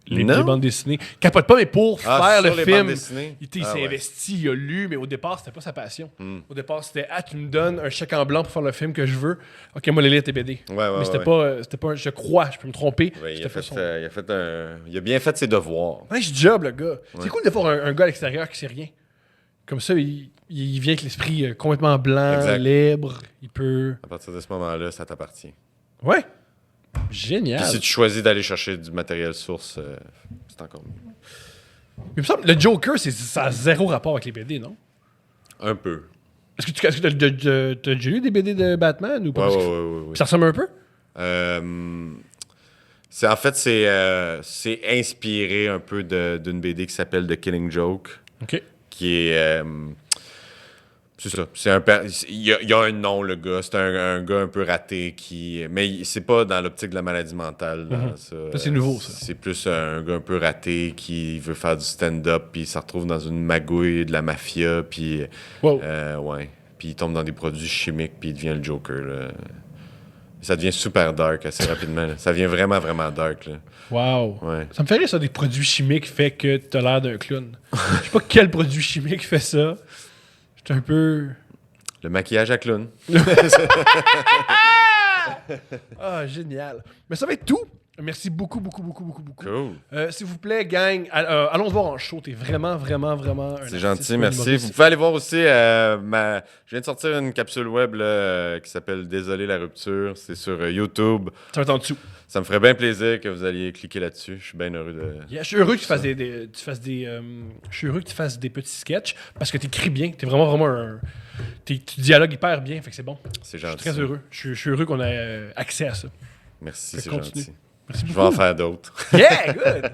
Speaker 2: Non.
Speaker 3: bandes dessinées. Capote pas, mais pour faire le
Speaker 2: sur les
Speaker 3: film,
Speaker 2: bandes dessinées?
Speaker 3: il s'est
Speaker 2: Ouais.
Speaker 3: investi, il a lu, mais au départ, c'était pas sa passion. Au départ, c'était tu me donnes un chèque en blanc pour faire le film que je veux. Ok, moi, les lire tes BD.
Speaker 2: Ouais,
Speaker 3: mais c'était pas, je crois, je peux me tromper.
Speaker 2: Ouais, il,
Speaker 3: c'était
Speaker 2: il a bien fait ses devoirs.
Speaker 3: Nice job, le gars. C'est cool de voir un gars à l'extérieur qui sait rien. Comme ça, il vient avec l'esprit complètement blanc,
Speaker 2: Exact.
Speaker 3: libre. Il peut.
Speaker 2: À partir de ce moment-là, ça t'appartient.
Speaker 3: Ouais. Génial.
Speaker 2: Puis si tu choisis d'aller chercher du matériel source, c'est encore mieux.
Speaker 3: Mais il me semble, le Joker, ça a zéro rapport avec les BD, non?
Speaker 2: Un peu.
Speaker 3: Est-ce que t'as déjà lu des BD de Batman ou pas?
Speaker 2: Ouais.
Speaker 3: Ça ressemble un peu?
Speaker 2: En fait, c'est inspiré un peu d'une BD qui s'appelle The Killing Joke.
Speaker 3: OK.
Speaker 2: Qui est... c'est ça. Il y a un nom, le gars. C'est un gars un peu raté mais c'est pas dans l'optique de la maladie mentale. Ça,
Speaker 3: c'est nouveau, ça.
Speaker 2: C'est plus un gars un peu raté qui veut faire du stand-up, puis il se retrouve dans une magouille de la mafia, puis...
Speaker 3: Wow.
Speaker 2: ouais. Puis il tombe dans des produits chimiques, puis il devient le Joker, là. Ça devient super dark assez rapidement. Là. Ça devient vraiment, vraiment dark. Là.
Speaker 3: Wow.
Speaker 2: Ouais.
Speaker 3: Ça me fait rire, ça, des produits chimiques fait que t'as l'air d'un clown. Je sais pas quel produit chimique fait ça. J'étais un peu...
Speaker 2: Le maquillage à clown.
Speaker 3: Ah, génial. Mais ça va être tout. Merci beaucoup.
Speaker 2: Cool.
Speaker 3: S'il vous plaît, gang, allons te voir en show. T'es vraiment, vraiment, vraiment un
Speaker 2: C'est
Speaker 3: artiste,
Speaker 2: gentil,
Speaker 3: un
Speaker 2: merci.
Speaker 3: humoriste.
Speaker 2: Vous pouvez aller voir aussi je viens de sortir une capsule web là, qui s'appelle Désolé la rupture. C'est sur YouTube.
Speaker 3: Ça va être en dessous.
Speaker 2: Ça me ferait bien plaisir que vous alliez cliquer là-dessus. Je suis bien heureux de...
Speaker 3: Yeah, je suis heureux que tu fasses je suis heureux que tu fasses des petits sketchs parce que t'écris bien. T'es vraiment, vraiment tu dialogues hyper bien, fait que c'est bon.
Speaker 2: C'est
Speaker 3: Je suis
Speaker 2: gentil.
Speaker 3: très heureux. Je suis heureux qu'on ait accès à ça.
Speaker 2: Merci,
Speaker 3: Fait
Speaker 2: c'est
Speaker 3: continue.
Speaker 2: gentil.
Speaker 3: Merci
Speaker 2: Je
Speaker 3: beaucoup.
Speaker 2: vais en faire d'autres.
Speaker 3: Yeah, good!